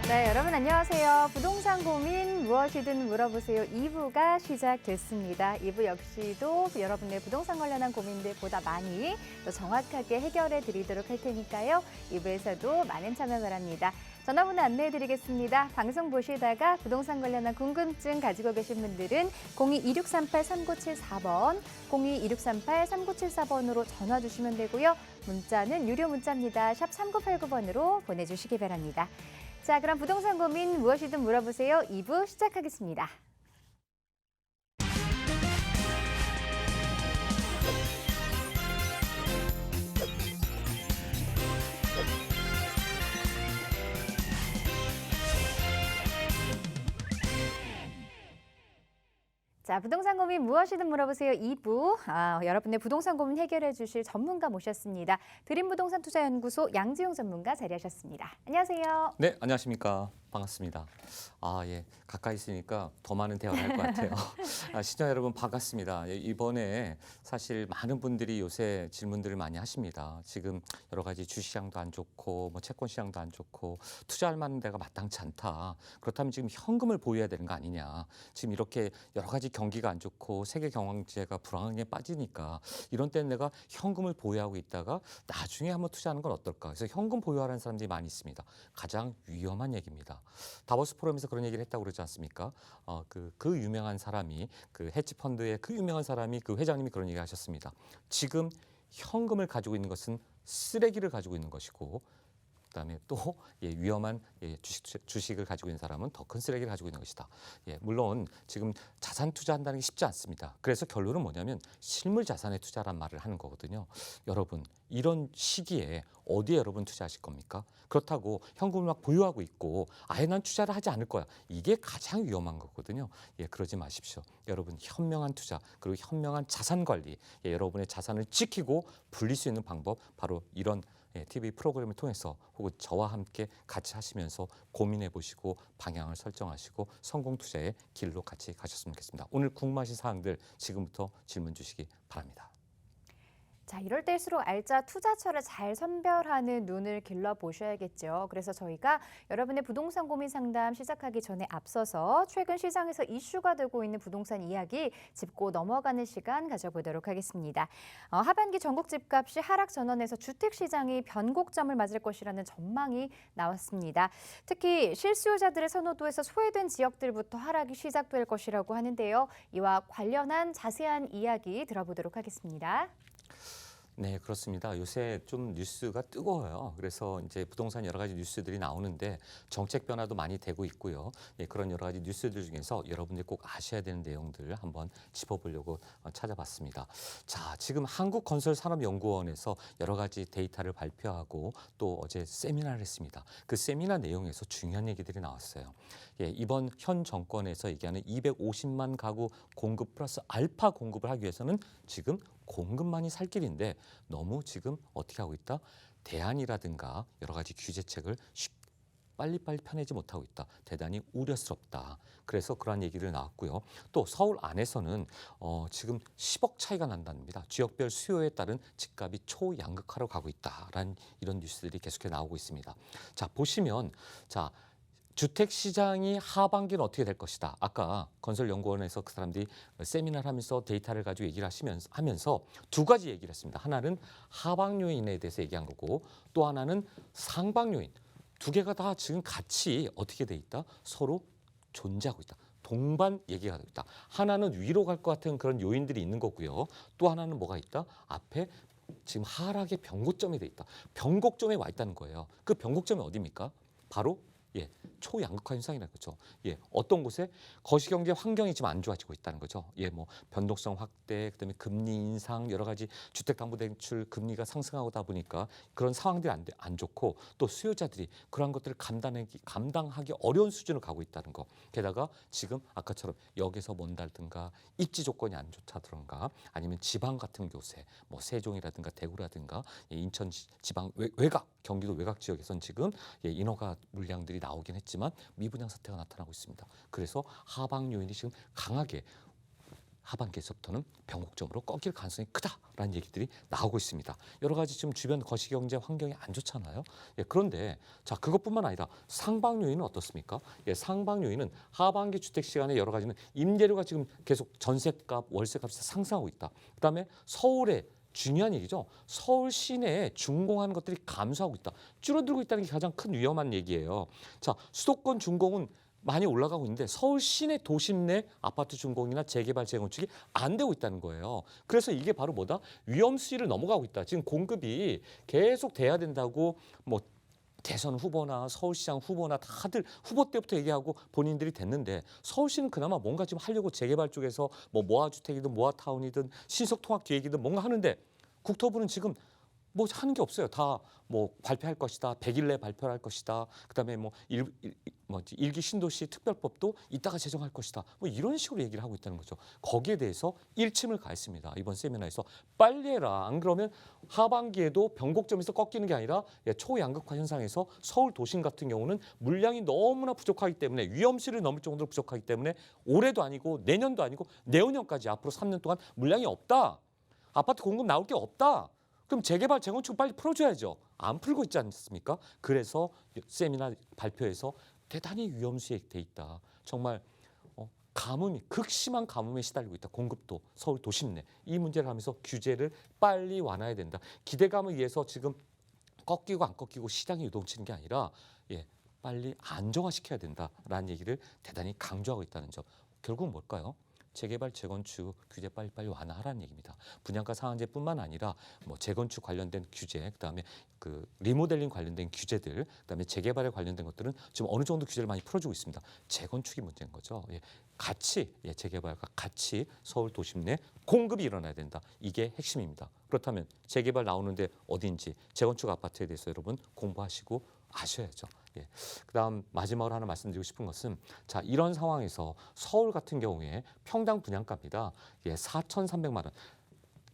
네, 여러분 안녕하세요. 부동산 고민 무엇이든 물어보세요. 2부가 시작됐습니다. 2부 역시도 여러분의 부동산 관련한 고민들 보다 많이 또 정확하게 해결해 드리도록 할 테니까요. 2부에서도 많은 참여 바랍니다. 전화번호 안내해 드리겠습니다. 방송 보시다가 부동산 관련한 궁금증 가지고 계신 분들은 02-2638-3974번, 02-2638-3974번으로 전화 주시면 되고요. 문자는 유료 문자입니다. 샵 3989번으로 보내주시기 바랍니다. 자, 그럼 부동산 고민 무엇이든 물어보세요. 2부 시작하겠습니다. 자, 부동산 고민 무엇이든 물어보세요. 2부. 여러분의 부동산 고민 해결해 주실 전문가 모셨습니다. 드림부동산투자연구소 양지용 전문가 자리하셨습니다. 안녕하세요. 네, 안녕하십니까. 반갑습니다. 예, 가까이 있으니까 더 많은 대화를 할 것 같아요. 시청자 여러분 반갑습니다. 이번에 사실 많은 분들이 요새 질문들을 많이 하십니다. 지금 여러 가지 주시장도 안 좋고 뭐 채권 시장도 안 좋고 투자할 만한 데가 마땅치 않다. 그렇다면 지금 현금을 보유해야 되는 거 아니냐. 지금 이렇게 여러 가지 경기가 안 좋고 세계 경제가 불황에 빠지니까 이런 때는 내가 현금을 보유하고 있다가 나중에 한번 투자하는 건 어떨까. 그래서 현금 보유하라는 사람들이 많이 있습니다. 가장 위험한 얘기입니다. 다보스 포럼에서 그런 얘기를 했다고 그러지 않습니까? 그 유명한 사람이 그 헤지펀드의 그 유명한 사람이 그 회장님이 그런 얘기 하셨습니다. 지금 현금을 가지고 있는 것은 쓰레기를 가지고 있는 것이고 그다음에 또 위험한 주식을 가지고 있는 사람은 더 큰 쓰레기를 가지고 있는 것이다. 물론 지금 자산 투자한다는 게 쉽지 않습니다. 그래서 결론은 뭐냐면 실물 자산에 투자란 말을 하는 거거든요. 여러분 이런 시기에 어디에 여러분 투자하실 겁니까? 그렇다고 현금을 막 보유하고 있고 아예 난 투자를 하지 않을 거야. 이게 가장 위험한 거거든요. 그러지 마십시오. 여러분 현명한 투자 그리고 현명한 자산 관리 여러분의 자산을 지키고 불릴 수 있는 방법 바로 이런 TV 프로그램을 통해서 혹은 저와 함께 같이 하시면서 고민해 보시고 방향을 설정하시고 성공 투자의 길로 같이 가셨으면 좋겠습니다. 오늘 궁금하신 사항들 지금부터 질문 주시기 바랍니다. 자, 이럴 때일수록 알짜 투자처를 잘 선별하는 눈을 길러 보셔야겠죠. 그래서 저희가 여러분의 부동산 고민 상담 시작하기 전에 앞서서 최근 시장에서 이슈가 되고 있는 부동산 이야기 짚고 넘어가는 시간 가져보도록 하겠습니다. 하반기 전국 집값이 하락 전환해서 주택 시장이 변곡점을 맞을 것이라는 전망이 나왔습니다. 특히 실수요자들의 선호도에서 소외된 지역들부터 하락이 시작될 것이라고 하는데요. 이와 관련한 자세한 이야기 들어보도록 하겠습니다. 네, 그렇습니다. 요새 좀 뉴스가 뜨거워요. 그래서 이제 부동산 여러 가지 뉴스들이 나오는데 정책 변화도 많이 되고 있고요. 그런 여러 가지 뉴스들 중에서 여러분들이 꼭 아셔야 되는 내용들을 한번 짚어보려고 찾아봤습니다. 자, 지금 한국건설산업연구원에서 여러 가지 데이터를 발표하고 또 어제 세미나를 했습니다. 그 세미나 내용에서 중요한 얘기들이 나왔어요. 이번 현 정권에서 얘기하는 250만 가구 공급 플러스 알파 공급을 하기 위해서는 지금 공급만이 살 길인데 너무 지금 어떻게 하고 있다? 대안이라든가 여러 가지 규제책을 빨리빨리 펴내지 못하고 있다. 대단히 우려스럽다. 그래서 그러한 얘기를 나왔고요. 또 서울 안에서는 지금 10억 차이가 난답니다. 지역별 수요에 따른 집값이 초양극화로 가고 있다라는 이런 뉴스들이 계속해서 나오고 있습니다. 자, 보시면 주택 시장이 하반기는 어떻게 될 것이다. 아까 건설연구원에서 그 사람들이 세미나를 하면서 데이터를 가지고 얘기를 하면서 두 가지 얘기를 했습니다. 하나는 하방 요인에 대해서 얘기한 거고 또 하나는 상방 요인. 두 개가 다 지금 같이 어떻게 돼 있다? 서로 존재하고 있다. 동반 얘기가 되고 있다. 하나는 위로 갈 것 같은 그런 요인들이 있는 거고요. 또 하나는 뭐가 있다? 앞에 지금 하락의 변곡점이 돼 있다. 변곡점에 와 있다는 거예요. 그 변곡점이 어디입니까? 바로 초양극화 현상이라는 거죠. 어떤 곳에 거시경제 환경이 지금 안 좋아지고 있다는 거죠. 뭐 변동성 확대, 그다음에 금리 인상, 여러 가지 주택담보대출 금리가 상승하다 보니까 그런 상황들이 안 좋고 또 수요자들이 그런 것들을 감당하기 어려운 수준으로 가고 있다는 거. 게다가 지금 아까처럼 역에서 먼다든가 입지 조건이 안 좋다든가 아니면 지방 같은 곳에 뭐 세종이라든가 대구라든가 인천 지방 외곽 경기도 외곽 지역에선 지금 인허가 물량들이 나오긴 했지만 미분양 사태가 나타나고 있습니다. 그래서 하방 요인이 지금 강하게 하반기에서부터는 변곡점으로 꺾일 가능성이 크다라는 얘기들이 나오고 있습니다. 여러 가지 지금 주변 거시경제 환경이 안 좋잖아요. 예, 그런데 자 그것뿐만 아니라 상방 요인은 어떻습니까? 예, 상방 요인은 하반기 주택 시간에 여러 가지는 임대료가 지금 계속 전세값, 월세값이 상승하고 있다. 그다음에 서울의 중요한 얘기죠. 서울 시내에 준공하는 것들이 감소하고 있다. 줄어들고 있다는 게 가장 큰 위험한 얘기예요. 자, 수도권 준공은 많이 올라가고 있는데 서울 시내 도심 내 아파트 준공이나 재개발 재건축이 안 되고 있다는 거예요. 그래서 이게 바로 뭐다? 위험 수위를 넘어가고 있다. 지금 공급이 계속 돼야 된다고 뭐 대선 후보나 서울시장 후보나 다들 후보 때부터 얘기하고 본인들이 됐는데 서울시는 그나마 뭔가 좀 하려고 재개발 쪽에서 뭐 모아주택이든 모아타운이든 신속통합 계획이든 뭔가 하는데 국토부는 지금 뭐 하는 게 없어요. 다 뭐 발표할 것이다. 100일 내 발표할 것이다. 그다음에 뭐 일기 신도시 특별법도 이따가 제정할 것이다. 뭐 이런 식으로 얘기를 하고 있다는 거죠. 거기에 대해서 일침을 가했습니다. 이번 세미나에서 빨리 해라. 안 그러면 하반기에도 변곡점에서 꺾이는 게 아니라 초양극화 현상에서 서울 도심 같은 경우는 물량이 너무나 부족하기 때문에 위험수를 넘을 정도로 부족하기 때문에 올해도 아니고 내년도 아니고 내후년까지 앞으로 3년 동안 물량이 없다. 아파트 공급 나올 게 없다. 그럼 재개발, 재건축 빨리 풀어줘야죠. 안 풀고 있지 않습니까? 그래서 세미나 발표에서 대단히 위험수에 돼 있다. 정말 가뭄이 극심한 가뭄에 시달리고 있다. 공급도 서울 도심 내 이 문제를 하면서 규제를 빨리 완화해야 된다. 기대감을 위해서 지금 꺾이고 안 꺾이고 시장이 유동치는 게 아니라 빨리 안정화시켜야 된다라는 얘기를 대단히 강조하고 있다는 점. 결국 뭘까요? 재개발, 재건축 규제 빨리빨리 완화하라는 얘기입니다. 분양가 상한제뿐만 아니라 뭐 재건축 관련된 규제, 그다음에 그 리모델링 관련된 규제들, 그다음에 재개발에 관련된 것들은 지금 어느 정도 규제를 많이 풀어주고 있습니다. 재건축이 문제인 거죠. 같이 재개발과 같이 서울 도심 내 공급이 일어나야 된다. 이게 핵심입니다. 그렇다면 재개발 나오는데 어딘지 재건축 아파트에 대해서 여러분 공부하시고 아셔야죠. 그다음 마지막으로 하나 말씀드리고 싶은 것은 자 이런 상황에서 서울 같은 경우에 평당 분양가입니다. 4,300만 원.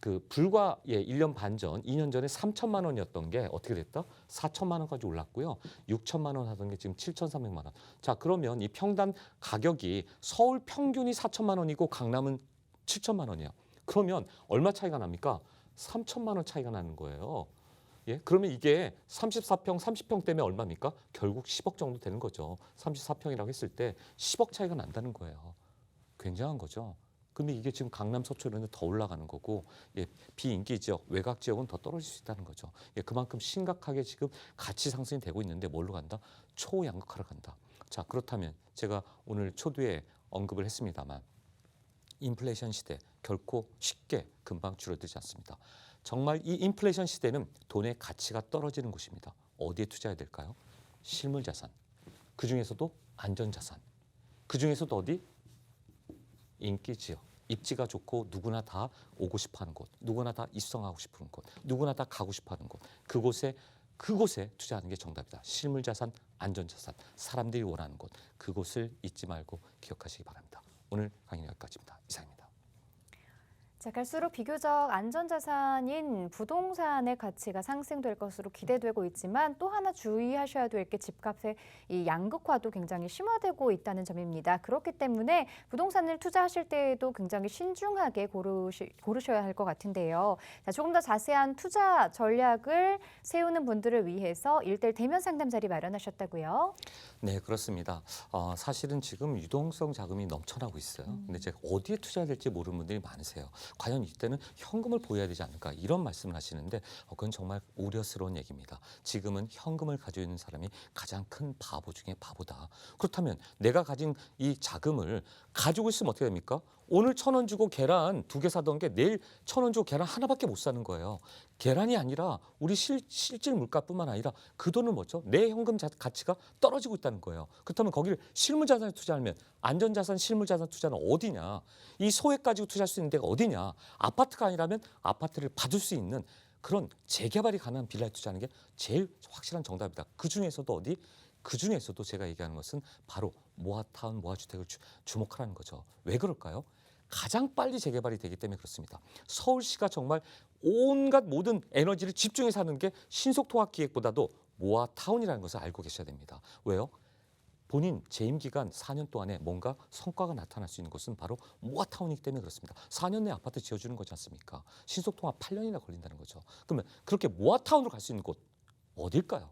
그 불과 1년 반 전, 2년 전에 3천만 원이었던 게 어떻게 됐다? 4천만 원까지 올랐고요. 6천만 원 하던 게 지금 7,300만 원. 자 그러면 이 평당 가격이 서울 평균이 4천만 원이고 강남은 7천만 원이에요. 그러면 얼마 차이가 납니까? 3천만 원 차이가 나는 거예요. 그러면 이게 34평, 30평 때문에 얼마입니까? 결국 10억 정도 되는 거죠. 34평이라고 했을 때 10억 차이가 난다는 거예요. 굉장한 거죠. 근데 이게 지금 강남, 서초 이런 데 더 올라가는 거고 비인기 지역, 외곽 지역은 더 떨어질 수 있다는 거죠. 그만큼 심각하게 지금 가치 상승이 되고 있는데 뭘로 간다? 초양극화로 간다. 자 그렇다면 제가 오늘 초두에 언급을 했습니다만 인플레이션 시대 결코 쉽게 금방 줄어들지 않습니다. 정말 이 인플레이션 시대는 돈의 가치가 떨어지는 곳입니다. 어디에 투자해야 될까요? 실물자산, 그중에서도 안전자산, 그중에서도 어디? 인기지역, 입지가 좋고 누구나 다 오고 싶어하는 곳, 누구나 다 입성하고 싶은 곳, 누구나 다 가고 싶어하는 곳, 그곳에 투자하는 게 정답이다. 실물자산, 안전자산, 사람들이 원하는 곳, 그곳을 잊지 말고 기억하시기 바랍니다. 오늘 강의는 여기까지입니다. 이상입니다. 자, 갈수록 비교적 안전자산인 부동산의 가치가 상승될 것으로 기대되고 있지만 또 하나 주의하셔야 될 게 집값의 이 양극화도 굉장히 심화되고 있다는 점입니다. 그렇기 때문에 부동산을 투자하실 때에도 굉장히 신중하게 고르셔야 할 것 같은데요. 자, 조금 더 자세한 투자 전략을 세우는 분들을 위해서 1:1 대면 상담 자리 마련하셨다고요? 네, 그렇습니다. 사실은 지금 유동성 자금이 넘쳐나고 있어요. 근데 제가 어디에 투자해야 될지 모르는 분들이 많으세요. 과연 이때는 현금을 보여야 되지 않을까 이런 말씀을 하시는데 그건 정말 우려스러운 얘기입니다. 지금은 현금을 가지고 있는 사람이 가장 큰 바보 중에 바보다. 그렇다면 내가 가진 이 자금을 가지고 있으면 어떻게 됩니까? 오늘 1,000원 주고 계란 2개 사던 게 내일 1,000원 주고 계란 하나밖에 못 사는 거예요. 계란이 아니라 우리 실질 물가뿐만 아니라 그 돈은 뭐죠? 내 현금 가치가 떨어지고 있다는 거예요. 그렇다면 거기를 실물자산에 투자하면 안전자산, 실물자산 투자는 어디냐? 이 소액 가지고 투자할 수 있는 데가 어디냐? 아파트가 아니라면 아파트를 받을 수 있는 그런 재개발이 가능한 빌라에 투자하는 게 제일 확실한 정답이다. 그중에서도 어디? 그중에서도 제가 얘기하는 것은 바로 모아타운, 모아주택을 주목하라는 거죠. 왜 그럴까요? 가장 빨리 재개발이 되기 때문에 그렇습니다. 서울시가 정말 온갖 모든 에너지를 집중해서 하는 게 신속통합기획보다도 모아타운이라는 것을 알고 계셔야 됩니다. 왜요? 본인 재임 기간 4년 동안에 뭔가 성과가 나타날 수 있는 곳은 바로 모아타운이기 때문에 그렇습니다. 4년 내 아파트 지어주는 거지 않습니까? 신속통합 8년이나 걸린다는 거죠. 그러면 그렇게 모아타운으로 갈 수 있는 곳 어딜까요?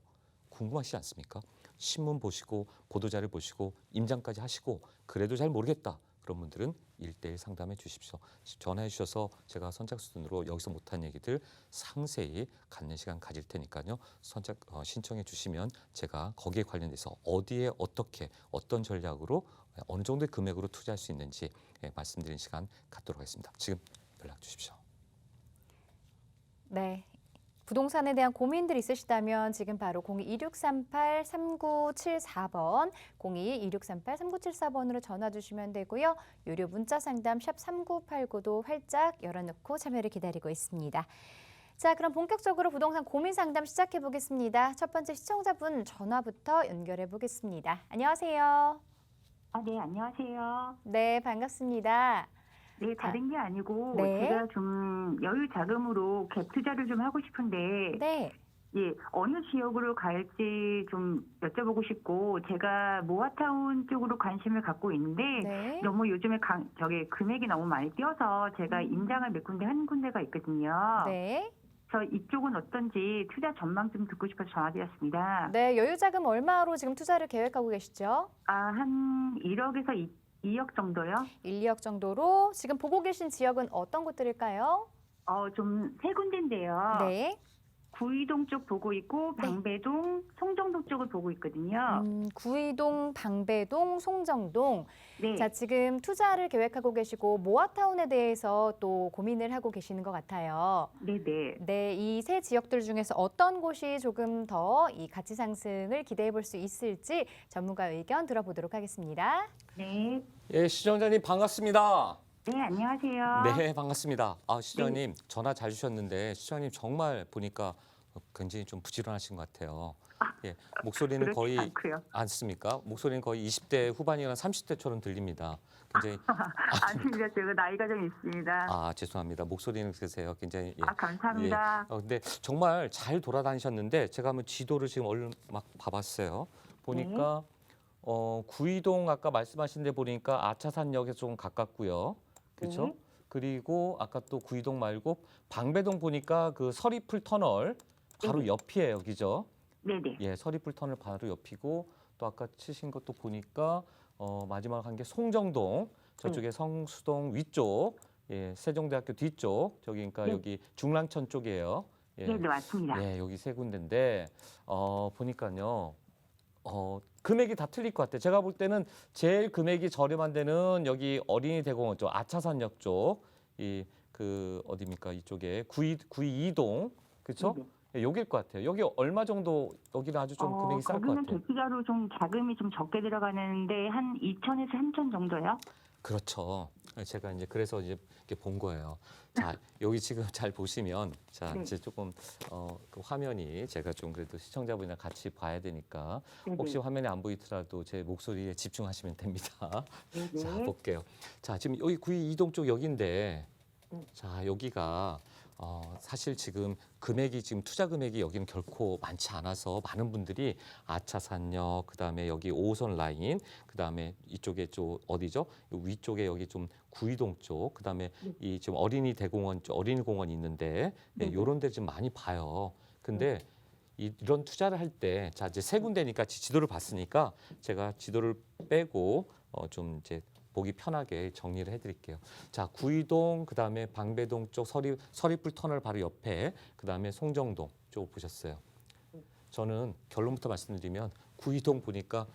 궁금하시지 않습니까? 신문 보시고 보도자료 보시고 임장까지 하시고 그래도 잘 모르겠다. 그런 분들은 1대1 상담해 주십시오. 전화해 주셔서 제가 선착순으로 여기서 못한 얘기들 상세히 갖는 시간 가질 테니까요. 신청해 주시면 제가 거기에 관련돼서 어디에 어떻게 어떤 전략으로 어느 정도의 금액으로 투자할 수 있는지 말씀드리는 시간 갖도록 하겠습니다. 지금 연락 주십시오. 네. 부동산에 대한 고민들 있으시다면 지금 바로 02-2638-3974번, 02-2638-3974번으로 전화 주시면 되고요. 유료 문자 상담 샵 3989도 활짝 열어놓고 참여를 기다리고 있습니다. 자, 그럼 본격적으로 부동산 고민 상담 시작해 보겠습니다. 첫 번째 시청자분 전화부터 연결해 보겠습니다. 안녕하세요. 네, 안녕하세요. 네, 반갑습니다. 네, 다른 게 아니고 네. 제가 좀 여유 자금으로 갭 투자를 좀 하고 싶은데 네. 예, 어느 지역으로 갈지 좀 여쭤보고 싶고 제가 모아타운 쪽으로 관심을 갖고 있는데 네. 너무 요즘에 금액이 너무 많이 뛰어서 제가 임장을 몇 군데 한 군데가 있거든요. 네. 그래서 이쪽은 어떤지 투자 전망 좀 듣고 싶어서 전화드렸습니다. 네, 여유 자금 얼마로 지금 투자를 계획하고 계시죠? 한 1억에서 2억 정도요? 1, 2억 정도로 지금 보고 계신 지역은 어떤 곳들일까요? 좀 세 군데인데요. 네. 구이동 쪽 보고 있고 네. 방배동, 송정동 쪽을 보고 있거든요. 구이동, 방배동, 송정동. 네. 자, 지금 투자를 계획하고 계시고 모아타운에 대해서 또 고민을 하고 계시는 것 같아요. 네네. 네, 이 세 지역들 중에서 어떤 곳이 조금 더 이 가치 상승을 기대해 볼 수 있을지 전문가 의견 들어보도록 하겠습니다. 네. 예, 시청자님 반갑습니다. 네, 안녕하세요. 네, 반갑습니다. 시청자님 전화 잘 주셨는데 시청자님 정말 보니까 굉장히 좀 부지런하신 것 같아요. 예, 목소리는 그렇지 거의 않고요. 않습니까? 목소리는 거의 20대 후반이나 30대처럼 들립니다. 굉장히 아닙니다. 제가 나이가 좀 있습니다. 죄송합니다. 목소리는 그러세요. 굉장히 감사합니다. 근데 정말 잘 돌아다니셨는데 제가 한번 지도를 지금 얼른 막 봐봤어요. 보니까 구이동 아까 말씀하신 데 보니까 아차산역에서 좀 가깝고요. 그렇죠? 네. 그리고 아까 또 구이동 말고 방배동 보니까 그 서리풀 터널 바로 네. 옆이에요. 여기죠? 네네. 예, 서리풀 터널 바로 옆이고 또 아까 치신 것도 보니까 마지막 한 게 송정동 저쪽에 성수동 위쪽 예, 세종대학교 뒤쪽 저기 그러니까 네. 여기 중랑천 쪽이에요. 예, 네, 맞습니다. 예, 여기 세 군데인데 보니까요. 금액이 다 틀릴 것 같아요. 제가 볼 때는 제일 금액이 저렴한 데는 여기 어린이 대공원 쪽 아차산역 쪽 이 그 어디입니까 이쪽에 구이동 그렇죠? 네네. 예, 여길 것 같아요. 여기 얼마 정도 여기는 아주 좀 금액이 쌀 것 거기는 같아요. 대투자로 좀 자금이 좀 적게 들어가는데 한 2천에서 3천 정도요? 그렇죠. 제가 이제 그래서 이제 이렇게 본 거예요. 자, 여기 지금 잘 보시면 자, 네. 이제 조금 그 화면이 제가 좀 그래도 시청자분이랑 같이 봐야 되니까 네네. 혹시 화면이 안 보이더라도 제 목소리에 집중하시면 됩니다. 네네. 자, 볼게요. 자, 지금 여기 구이 이동 쪽 여기인데 자, 여기가 사실 지금 금액이 지금 투자 금액이 여기는 결코 많지 않아서 많은 분들이 아차산역 그다음에 여기 5호선 라인 그다음에 이쪽에 좀 어디죠? 위쪽에 여기 좀 구이동 쪽 그다음에 이 지금 어린이 대공원 쪽 어린이 공원이 있는데 요런 데 좀 많이 봐요. 근데 이런 투자를 할 때 자 이제 세 군데니까 지도를 봤으니까 제가 지도를 빼고 좀 이제 보기 편하게 정리를 해드릴게요. 자, 구이동, 그다음에 방배동 쪽 서리풀 터널 바로 옆에, 그다음에 송정동 쪽 보셨어요. 저는 결론부터 말씀드리면 구이동 보니까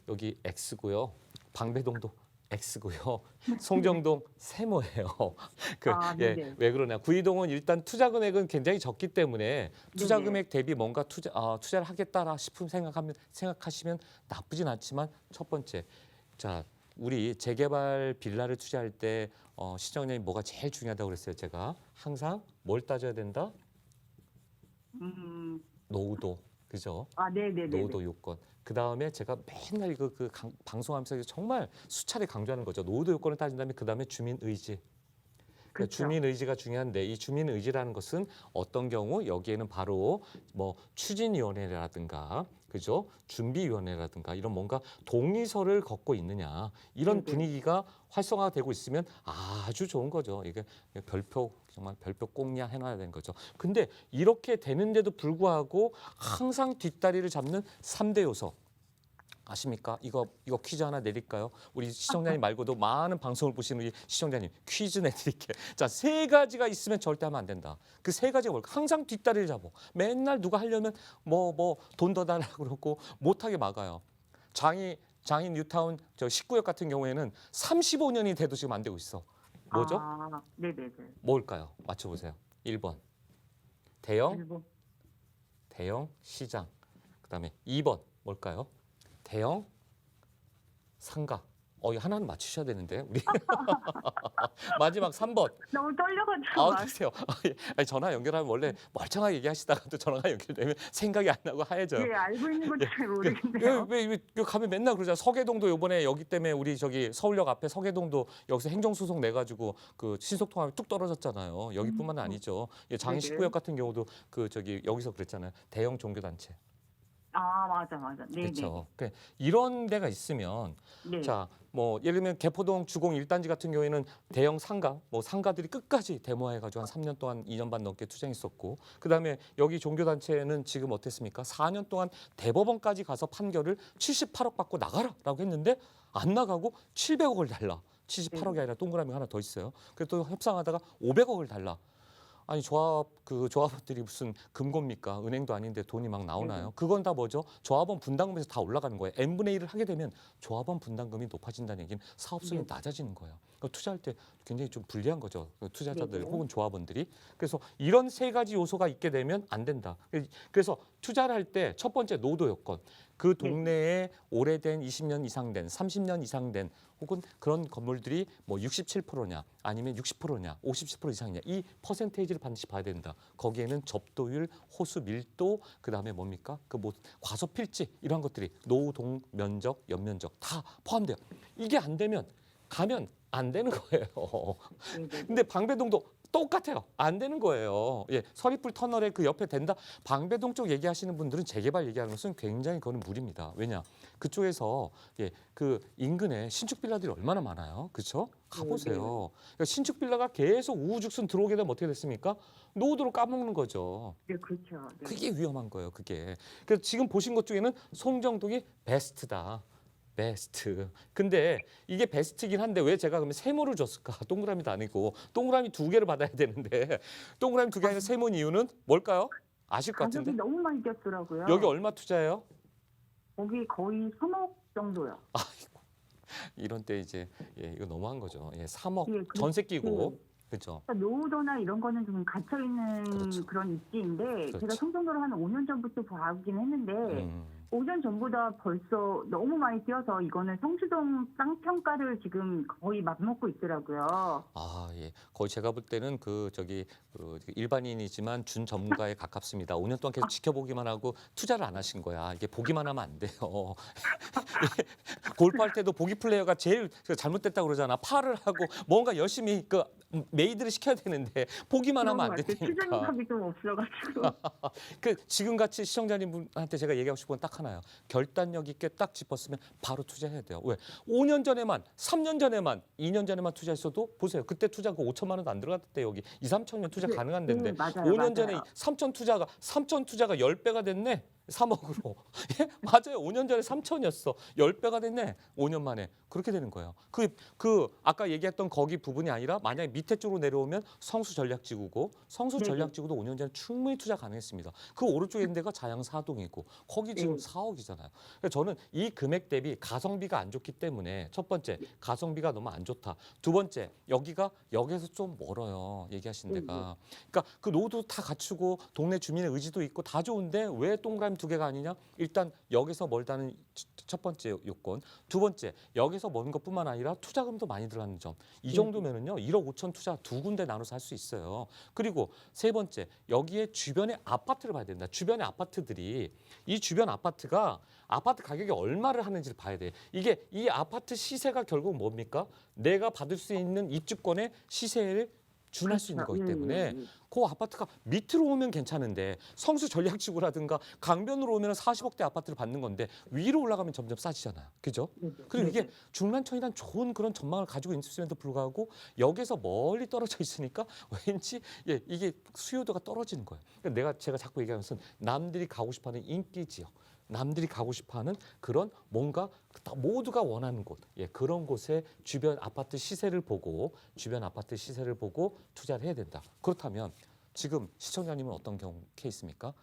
여기 X고요, 방배동도 X고요, 송정동 세모예요. 네네. 왜 그러냐? 구이동은 일단 투자 금액은 굉장히 적기 때문에 투자 네네. 금액 대비 뭔가 투자를 하겠다라 싶은 생각하시면 나쁘진 않지만 첫 번째, 자. 우리 재개발 빌라를 투자할 때 시청자님 뭐가 제일 중요하다고 그랬어요. 제가 항상 뭘 따져야 된다? 노후도, 그죠? 네네네. 노후도 요건. 그 다음에 제가 맨날 이거 방송하면서 정말 수차례 강조하는 거죠. 노후도 요건을 따진 다음에 그 다음에 주민 의지. 그렇죠. 주민 의지가 중요한데 이 주민 의지라는 것은 어떤 경우 여기에는 바로 뭐 추진위원회라든가 그죠? 준비위원회라든가 이런 뭔가 동의서를 걷고 있느냐 이런 네네. 분위기가 활성화되고 있으면 아주 좋은 거죠. 이게 별표 정말 별표 꽁냐 해놔야 되는 거죠. 근데 이렇게 되는데도 불구하고 항상 뒷다리를 잡는 3대 요소. 아십니까? 이거 퀴즈 하나 내릴까요? 우리 시청자님 말고도 많은 방송을 보시는 우리 시청자님 퀴즈 내드릴게요. 자, 3가지가 있으면 절대 하면 안 된다. 그 3가지가 뭘까? 항상 뒷다리를 잡고 맨날 누가 하려면 뭐 돈 더 달라고 그러고 못하게 막아요. 장인 뉴타운 저 19역 같은 경우에는 35년이 돼도 지금 안 되고 있어. 뭐죠? 아, 네네네. 뭘까요? 맞춰보세요. 1번 대형 시장. 그다음에 2번 뭘까요? 대형 상가. 이거 하나는 맞추셔야 되는데 우리 마지막 3번. 너무 떨려가지고. 아, 그러세요. 아니, 전화 연결하면 원래 멀쩡하게 얘기하시다가 또 전화가 연결되면 생각이 안 나고 하얘져요. 예, 알고 있는 것도 잘 모르겠네요. 왜 가면 맨날 그러잖아. 서계동도 요번에 여기 때문에 우리 저기 서울역 앞에 서계동도 여기서 행정소송 내가지고 그 신속통합이 뚝 떨어졌잖아요. 여기뿐만 아니죠. 장인 네네. 19역 같은 경우도 그 저기 여기서 그랬잖아요. 대형 종교단체. 아, 맞아. 네네. 그렇죠. 이런 데가 있으면 네. 자, 뭐 예를 들면 개포동 주공 1단지 같은 경우에는 대형 상가, 뭐 상가들이 끝까지 데모해가지고 한 3년 동안 2년 반 넘게 투쟁했었고, 그다음에 여기 종교단체는 지금 어땠습니까? 4년 동안 대법원까지 가서 판결을 78억 받고 나가라라고 했는데 안 나가고 700억을 달라. 78억이 아니라 동그라미가 하나 더 있어요. 그래서 또 협상하다가 500억을 달라. 아니 조합원들이 무슨 금고입니까? 은행도 아닌데 돈이 막 나오나요? 그건 다 뭐죠? 조합원 분담금에서 다 올라가는 거예요. n분의 1을 하게 되면 조합원 분담금이 높아진다는 얘기는 사업성이 낮아지는 거예요. 그러니까 투자할 때 굉장히 좀 불리한 거죠. 투자자들 네네. 혹은 조합원들이. 그래서 이런 3가지 요소가 있게 되면 안 된다. 그래서 투자를 할 때 첫 번째 노도 요건. 그 동네에 오래된 20년 이상 된 30년 이상 된 혹은 그런 건물들이 뭐 67%냐 아니면 60%냐 57% 이상이냐 이 퍼센테이지를 반드시 봐야 된다. 거기에는 접도율, 호수 밀도 그다음에 뭡니까? 그 뭐 과소 필지 이런 것들이 노동 면적, 연면적 다 포함돼요. 이게 안 되면 가면 안 되는 거예요. 네네. 근데 방배동도 똑같아요. 안 되는 거예요. 예, 서리풀 터널에 그 옆에 된다. 방배동 쪽 얘기하시는 분들은 재개발 얘기하는 것은 굉장히 그거는 무리입니다. 왜냐? 그쪽에서 그 인근에 신축 빌라들이 얼마나 많아요. 그렇죠? 가보세요. 그러니까 신축 빌라가 계속 우후죽순 들어오게 되면 어떻게 됐습니까? 노후도로 까먹는 거죠. 네, 그렇죠. 네. 그게 위험한 거예요. 그게. 그래서 지금 보신 것 중에는 송정동이 베스트다. 베스트. 근데 이게 베스트긴 한데 왜 제가 그러면 세모를 줬을까? 동그라미도 아니고 동그라미 2개를 받아야 되는데 동그라미 2개 아니라 세모인 이유는 뭘까요? 아실 것 가격이 같은데 너무 많이 뛰었더라고요. 여기 얼마 투자해요? 거기 거의 3억 정도요. 이런 때 이제 이거 너무한 거죠. 3억 예, 전세 끼고 그렇죠. 그러니까 노후도나 이런 거는 좀 갇혀 있는 그렇죠. 그런 입지인데 그렇죠. 제가 성동도를 한 5년 전부터 봐오긴 했는데 음. 5년 전보다 벌써 너무 많이 뛰어서 이거는 성수동 쌍평가를 지금 거의 맞먹고 있더라고요. 아, 예. 거의 제가 볼 때는 그 일반인이지만 준 전문가에 가깝습니다. 5년 동안 계속 지켜보기만 하고 투자를 안 하신 거야. 이게 보기만 하면 안 돼요. 골프할 때도 보기 플레이어가 제일 잘못됐다고 그러잖아. 팔을 하고 뭔가 열심히 그 메이드를 시켜야 되는데 보기만 하면 안 된다니까. 투자금이 좀 없어가지고. 지금 같이 시청자님한테 제가 얘기하고 싶은 건 딱 하나예요. 결단력 있게 딱 짚었으면 바로 투자해야 돼요. 왜? 5년 전에만, 3년 전에만, 2년 전에만 투자했어도 보세요. 그때 투자 그 5천만 원도 안 들어갔대 여기. 2, 3천이면 투자 가능한 데인데 맞아요, 5년 전에 맞아요. 3천 투자가 10배가 됐네. 3억으로. 예? 맞아요. 5년 전에 3천이었어. 10배가 됐네. 5년 만에. 그렇게 되는 거예요. 아까 얘기했던 거기 부분이 아니라 만약에 밑에 쪽으로 내려오면 성수전략지구고 성수전략지구도 5년 전에 충분히 투자 가능했습니다. 그 오른쪽에 있는 데가 자양사동이고 거기 지금 4억이잖아요. 그래서 저는 이 금액 대비 가성비가 안 좋기 때문에 첫 번째 가성비가 너무 안 좋다. 두 번째 여기가 역에서 좀 멀어요. 얘기하신 데가. 그러니까 그 노도 다 갖추고 동네 주민의 의지도 있고 다 좋은데 왜 동그라미 2개가 아니냐? 일단 역에서 멀다는 첫 번째 요건. 두 번째 역에서 먼 것뿐만 아니라 투자금도 많이 들어가는 점. 이 정도면은요 1억 5천 투자 2군데 나눠서 할 수 있어요. 그리고 세 번째 여기에 주변에 아파트를 봐야 된다. 주변의 아파트들이 이 주변 아파트가 아파트 가격이 얼마를 하는지를 봐야 돼. 이게 이 아파트 시세가 결국 뭡니까? 내가 받을 수 있는 입주권의 시세를 준할 수 있는 그렇죠. 거기 때문에 예, 예. 그 아파트가 밑으로 오면 괜찮은데 성수 전략지구라든가 강변으로 오면 40억대 아파트를 받는 건데 위로 올라가면 점점 싸지잖아요. 그죠? 그리고 이게 중랑천이란 좋은 그런 전망을 가지고 있음에도 불구하고 여기서 멀리 떨어져 있으니까 왠지 이게 수요도가 떨어지는 거예요. 그러니까 제가 자꾸 얘기하는 것은 남들이 가고 싶어하는 인기 지역, 남들이 가고 싶어하는 그런 뭔가 다 모두가 원하는 곳, 그런 곳에 주변 아파트 시세를 보고 투자를 해야 된다. 그렇다면 지금 시청자님은 어떤 경우 케이스입니까?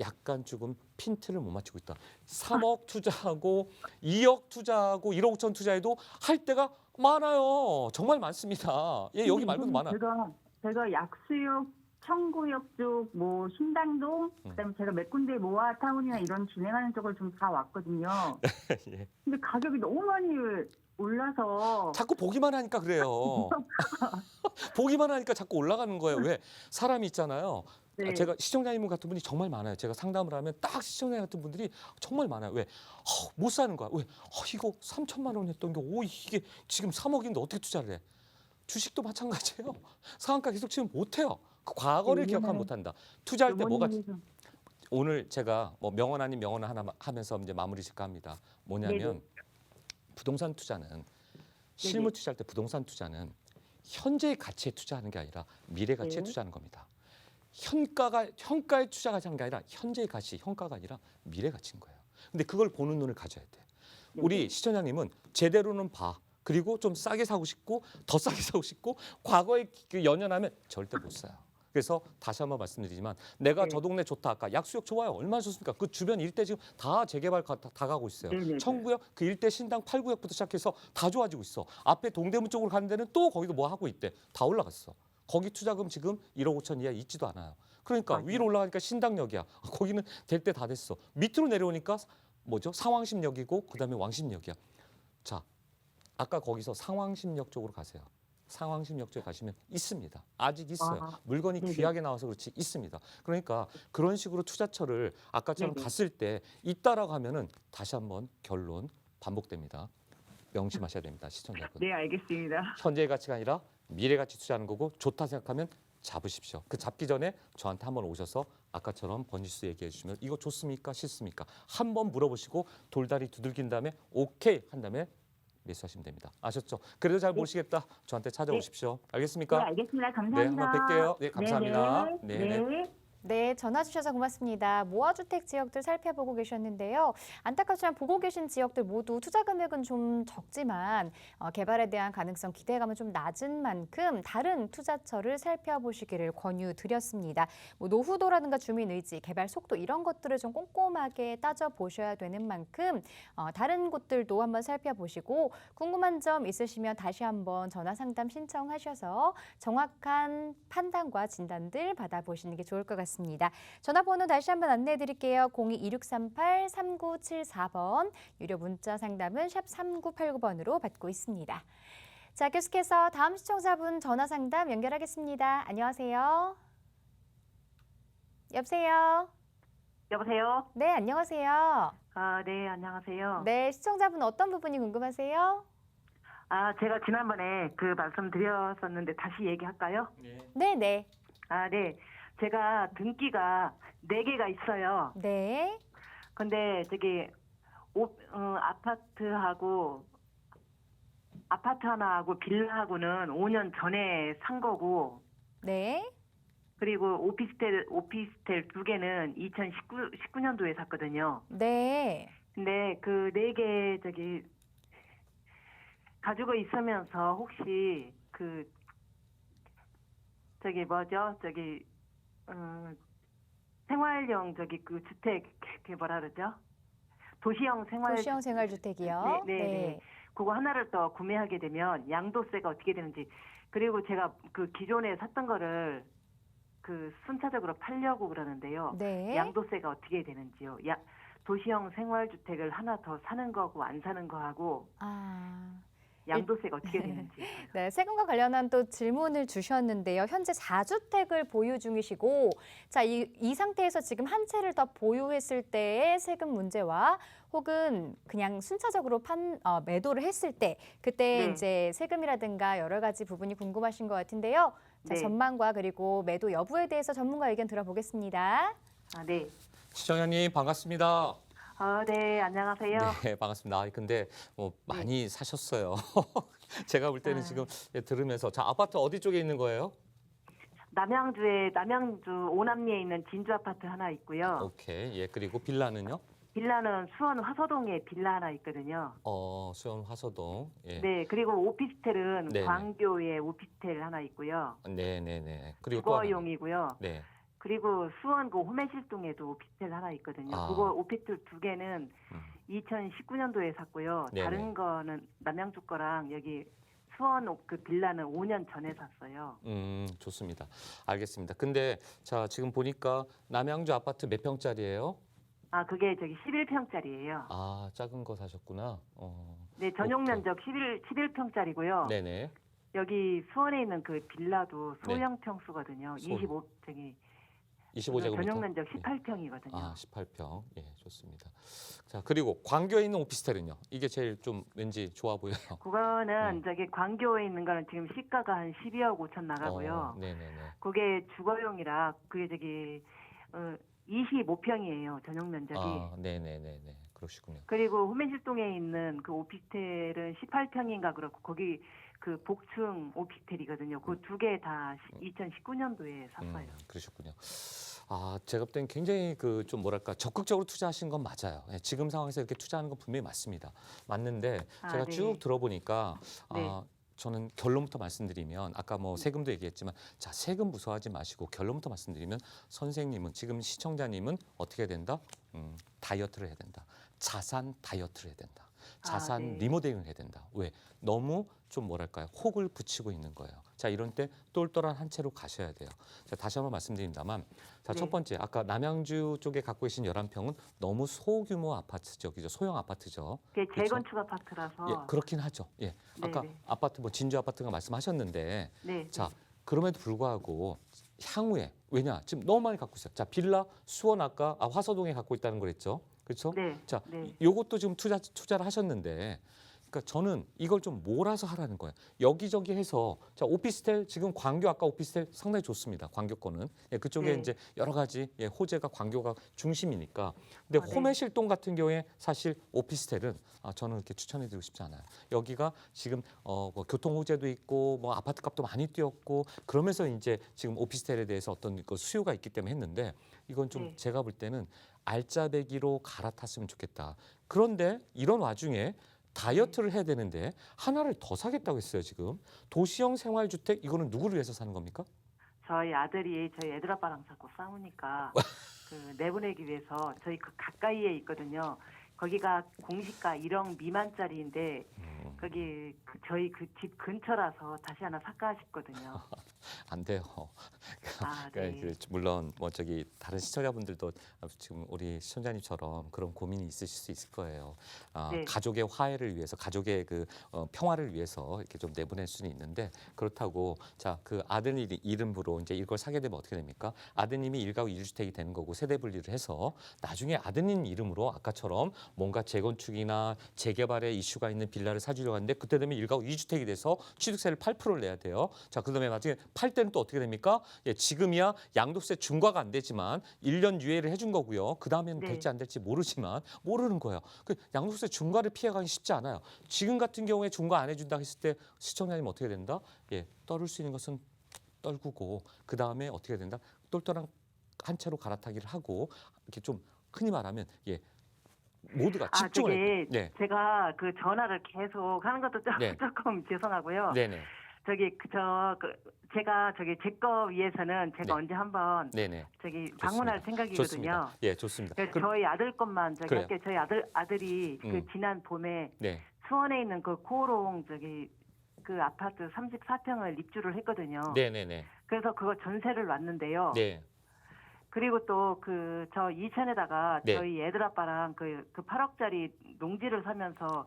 약간 조금 핀트를 못 맞추고 있다. 3억 투자하고 2억 투자하고 1억 5천 투자해도 할 때가 많아요. 정말 많습니다. 여기 말고도 많아요. 제가 약수역, 청구역 쪽, 뭐 신당동, 그다음에 제가 몇 군데 모아타운이나 이런 진행하는 쪽을 좀 다 왔거든요. 예. 근데 가격이 너무 많이 올라서 자꾸 보기만 하니까 그래요. 보기만 하니까 자꾸 올라가는 거예요. 왜? 사람이 있잖아요. 네. 제가 시청자님 같은 분이 정말 많아요. 제가 상담을 하면 딱 시청자 같은 분들이 정말 많아요. 왜? 못 사는 거야. 왜? 이거 3천만 원 했던 게 이게 지금 3억인데 어떻게 투자를 해? 주식도 마찬가지예요. 상한가 계속 치면 못해요. 그 과거를 기억하면 못한다. 투자할 때 뭐가 오늘 제가 뭐 명언 아닌 명언 하나 하면서 이제 마무리 짓까 합니다. 뭐냐면 부동산 투자는 실무 투자할 때 부동산 투자는 현재의 가치에 투자하는 게 아니라 미래 가치에 투자하는 겁니다. 현가에 투자가 하는 게 아니라 현재의 가치, 현가가 아니라 미래 가치인 거예요. 근데 그걸 보는 눈을 가져야 돼. 우리 시청자님은 제대로는 봐. 그리고 좀 싸게 사고 싶고 더 싸게 사고 싶고 과거에 연연하면 절대 못 사요. 그래서 다시 한번 말씀드리지만 내가 저 동네 좋다. 아까 약수역 좋아요. 얼마나 좋습니까? 그 주변 일대 지금 다 재개발 다 가고 있어요. 청구역 그 일대 신당 8구역부터 시작해서 다 좋아지고 있어. 앞에 동대문 쪽으로 가는 데는 또 거기도 뭐 하고 있대. 다 올라갔어. 거기 투자금 지금 1억 5천 이하 있지도 않아요. 그러니까 위로 올라가니까 신당역이야. 거기는 될 때 다 됐어. 밑으로 내려오니까 뭐죠? 상왕심역이고 그다음에 왕십역이야. 자, 아까 거기서 상왕심역 쪽으로 가세요. 상왕심역 쪽에 가시면 있습니다. 아직 있어요. 물건이 귀하게 나와서 그렇지 있습니다. 그러니까 그런 식으로 투자처를 아까처럼 갔을 때 있다라고 하면은 다시 한번 결론 반복됩니다. 명심하셔야 됩니다. 시청자분. 네, 알겠습니다. 현재의 가치가 아니라 미래 가치 투자하는 거고 좋다 생각하면 잡으십시오. 그 잡기 전에 저한테 한번 오셔서 아까처럼 번지수 얘기해 주시면 이거 좋습니까? 싫습니까? 한번 물어보시고 돌다리 두들긴 다음에 오케이 한 다음에 매수하시면 됩니다. 아셨죠? 그래도 잘 모르시겠다. 저한테 찾아오십시오. 알겠습니까? 네, 알겠습니다. 네, 감사합니다. 한번 뵐게요. 네, 감사합니다. 네. 네, 전화 주셔서 고맙습니다. 모아주택 지역들 살펴보고 계셨는데요. 안타깝지만 보고 계신 지역들 모두 투자 금액은 좀 적지만 개발에 대한 가능성 기대감은 좀 낮은 만큼 다른 투자처를 살펴보시기를 권유드렸습니다. 뭐 노후도라든가 주민 의지, 개발 속도 이런 것들을 좀 꼼꼼하게 따져보셔야 되는 만큼 다른 곳들도 한번 살펴보시고 궁금한 점 있으시면 다시 한번 전화 상담 신청하셔서 정확한 판단과 진단들 받아보시는 게 좋을 것 같습니다. 전화번호 다시 한번 안내해 드릴게요. 02-2638-3974번, 유료 문자 상담은 샵 3989번으로 받고 있습니다. 자, 계속해서 다음 시청자분 전화 상담 연결하겠습니다. 안녕하세요. 여보세요. 여보세요? 네, 안녕하세요. 네, 안녕하세요. 네, 시청자분 어떤 부분이 궁금하세요? 제가 지난번에 그 말씀 드렸었는데 다시 얘기할까요? 네, 네. 네. 제가 등기가 4개가 있어요. 네. 근데 저기 아파트 하나하고 빌라하고는 5년 전에 산 거고, 네. 그리고 오피스텔 2개는 2019년도에 샀거든요. 네. 근데 그 4개 저기 가지고 있으면서 혹시 그 저기 뭐죠? 저기 생활형 저기 그 주택 그게 뭐라 그러죠? 도시형 생활주택이요. 네. 그거 하나를 더 구매하게 되면 양도세가 어떻게 되는지, 그리고 제가 그 기존에 샀던 거를 그 순차적으로 팔려고 그러는데요. 네. 양도세가 어떻게 되는지요? 도시형 생활주택을 하나 더 사는 거하고 안 사는 거하고 양도세가 어떻게 되는지. 네, 세금과 관련한 또 질문을 주셨는데요. 현재 4주택을 보유 중이시고, 자, 이 상태에서 지금 한 채를 더 보유했을 때의 세금 문제와 혹은 그냥 순차적으로 매도를 했을 때 그때 네. 이제 세금이라든가 여러 가지 부분이 궁금하신 것 같은데요. 자, 네. 전망과 그리고 매도 여부에 대해서 전문가 의견 들어보겠습니다. 아, 네. 시청자님 반갑습니다. 네, 안녕하세요. 네, 반갑습니다. 근데 뭐 많이 사셨어요. 제가 볼 때는 아. 지금 들으면서 자, 아파트 어디 쪽에 있는 거예요? 남양주 오남리에 있는 진주 아파트 하나 있고요. 오케이. 예, 그리고 빌라는요? 빌라는 수원 화서동에 빌라 하나 있거든요. 수원 화서동. 예. 네, 그리고 오피스텔은 네네. 광교에 오피스텔 하나 있고요. 네, 네, 네. 그리고 또 하나. 주거용이고요. 네. 그리고 수원 그 호매실동에도 오피스텔 하나 있거든요. 아. 그거 오피스텔 두 개는 음. 2019년도에 샀고요. 네네. 다른 거는 남양주 거랑 여기 수원 그 빌라는 5년 전에 샀어요. 좋습니다. 알겠습니다. 근데 자, 지금 보니까 남양주 아파트 몇 평짜리예요? 아, 그게 저기 11평짜리예요. 아, 작은 거 사셨구나. 네, 전용 오케이. 면적 11평짜리고요. 네네. 여기 수원에 있는 그 빌라도 네. 소형 평수거든요. 소형. 25 25제곱미터. 전용 면적 18평이거든요. 아, 18평. 예, 좋습니다. 자, 그리고 광교에 있는 오피스텔은요. 이게 제일 좀 왠지 좋아 보여요. 그거는 저기 광교에 있는 거는 지금 시가가 한 12억 5천 나가고요. 네네네. 그게 주거용이라 그게 저기 25평이에요. 전용 면적이. 아, 네네네네. 그러시군요. 그리고 후면실동에 있는 그 오피스텔은 18평인가 그렇고 거기 그 복층 오피스텔이거든요. 그 두 개 다 2019년도에 샀어요. 그러셨군요. 아, 제가 볼 땐 굉장히 그 좀 뭐랄까 적극적으로 투자하신 건 맞아요. 예, 지금 상황에서 이렇게 투자하는 건 분명히 맞습니다. 맞는데 아, 제가 네. 쭉 들어보니까 네. 저는 결론부터 말씀드리면 아까 뭐 세금도 얘기했지만 자, 세금 무서워하지 마시고 결론부터 말씀드리면 선생님은 지금 시청자님은 어떻게 해야 된다? 다이어트를 해야 된다. 자산 다이어트를 해야 된다. 자산 네. 리모델링을 해야 된다. 왜? 너무 좀 뭐랄까요? 혹을 붙이고 있는 거예요. 자, 이런 때 똘똘한 한 채로 가셔야 돼요. 자, 다시 한번 말씀드립니다만 자, 네. 첫 번째 아까 남양주 쪽에 갖고 계신 11평은 너무 소규모 아파트죠. 그죠? 소형 아파트죠. 그게 그렇죠? 재건축 아파트라서. 예, 그렇긴 하죠. 예. 아까 네, 네. 아파트 뭐 진주 아파트가 말씀하셨는데 네. 자, 그럼에도 불구하고 향후에 왜냐? 지금 너무 많이 갖고 있어요. 자, 빌라 수원 아까 화서동에 갖고 있다는 거랬죠. 그렇죠? 네. 자, 네. 요것도 지금 투자를 하셨는데 그러니까 저는 이걸 좀 몰아서 하라는 거예요. 여기저기 해서 자, 오피스텔 지금 광교 아까 오피스텔 상당히 좋습니다. 광교 거는. 예, 그쪽에 네. 이제 여러 가지 호재가 광교가 중심이니까. 근데 네. 호매실동 같은 경우에 사실 오피스텔은 저는 이렇게 추천해 드리고 싶지 않아요. 여기가 지금 뭐 교통 호재도 있고 뭐 아파트 값도 많이 뛰었고 그러면서 이제 지금 오피스텔에 대해서 어떤 그 수요가 있기 때문에 했는데 이건 좀 네. 제가 볼 때는 알짜배기로 갈아탔으면 좋겠다. 그런데 이런 와중에 다이어트를 해야 되는데 하나를 더 사겠다고 했어요, 지금. 도시형 생활주택 이거는 누구를 위해서 사는 겁니까? 저희 아들이 저희 애들 아빠랑 자꾸 싸우니까 그 내보내기 위해서 저희 그 가까이에 있거든요. 거기가 공시가 1억 미만짜리인데 거기 저희 그 집 근처라서 다시 하나 살까 싶거든요. 안 돼요. 아, 그러니까 네. 물론 뭐 저기 다른 시청자분들도 지금 우리 시청자님처럼 그런 고민이 있으실 수 있을 거예요. 네. 가족의 화해를 위해서, 가족의 그 평화를 위해서 이렇게 좀 내보낼 수는 있는데 그렇다고 자, 그 아들 이름으로 이제 이걸 사게 되면 어떻게 됩니까? 아드님이 1가구 1주택이 되는 거고 세대 분리를 해서 나중에 아드님 이름으로 아까처럼 뭔가 재건축이나 재개발의 이슈가 있는 빌라를 사주려고 하는데 그때 되면 1가구 2주택이 돼서 취득세를 8%를 내야 돼요. 자, 그다음에 나중에 팔 때는 또 어떻게 됩니까? 예, 지금이야 양도세 중과가 안 되지만 1년 유예를 해준 거고요. 그 다음에는 네. 될지 안 될지 모르지만 모르는 거예요. 그 양도세 중과를 피해가기 쉽지 않아요. 지금 같은 경우에 중과 안 해준다 했을 때 시청자님 어떻게 된다? 예, 떨을 수 있는 것은 떨구고 그 다음에 어떻게 된다? 똘똘한 한 채로 갈아타기를 하고 이렇게 좀 흔히 말하면 예. 모두가 집중을 해야 돼요. 저기 제가 그 전화를 계속 하는 것도 네. 조금 죄송하고요. 네네. 제가 제 거 위해서는 제가 네. 언제 한번 네네. 저기 방문할 생각이거든요. 좋습니다. 예, 좋습니다. 그래서 저희 아들 것만 그래요. 할게요. 저희 아들이 그 지난 봄에 네. 수원에 있는 그 코오롱 그 아파트 34평을 입주를 했거든요. 네네네. 그래서 그거 전세를 놨는데요. 네. 그리고 또 저 이천에다가 네. 저희 애들 아빠랑 그 8억짜리 농지를 사면서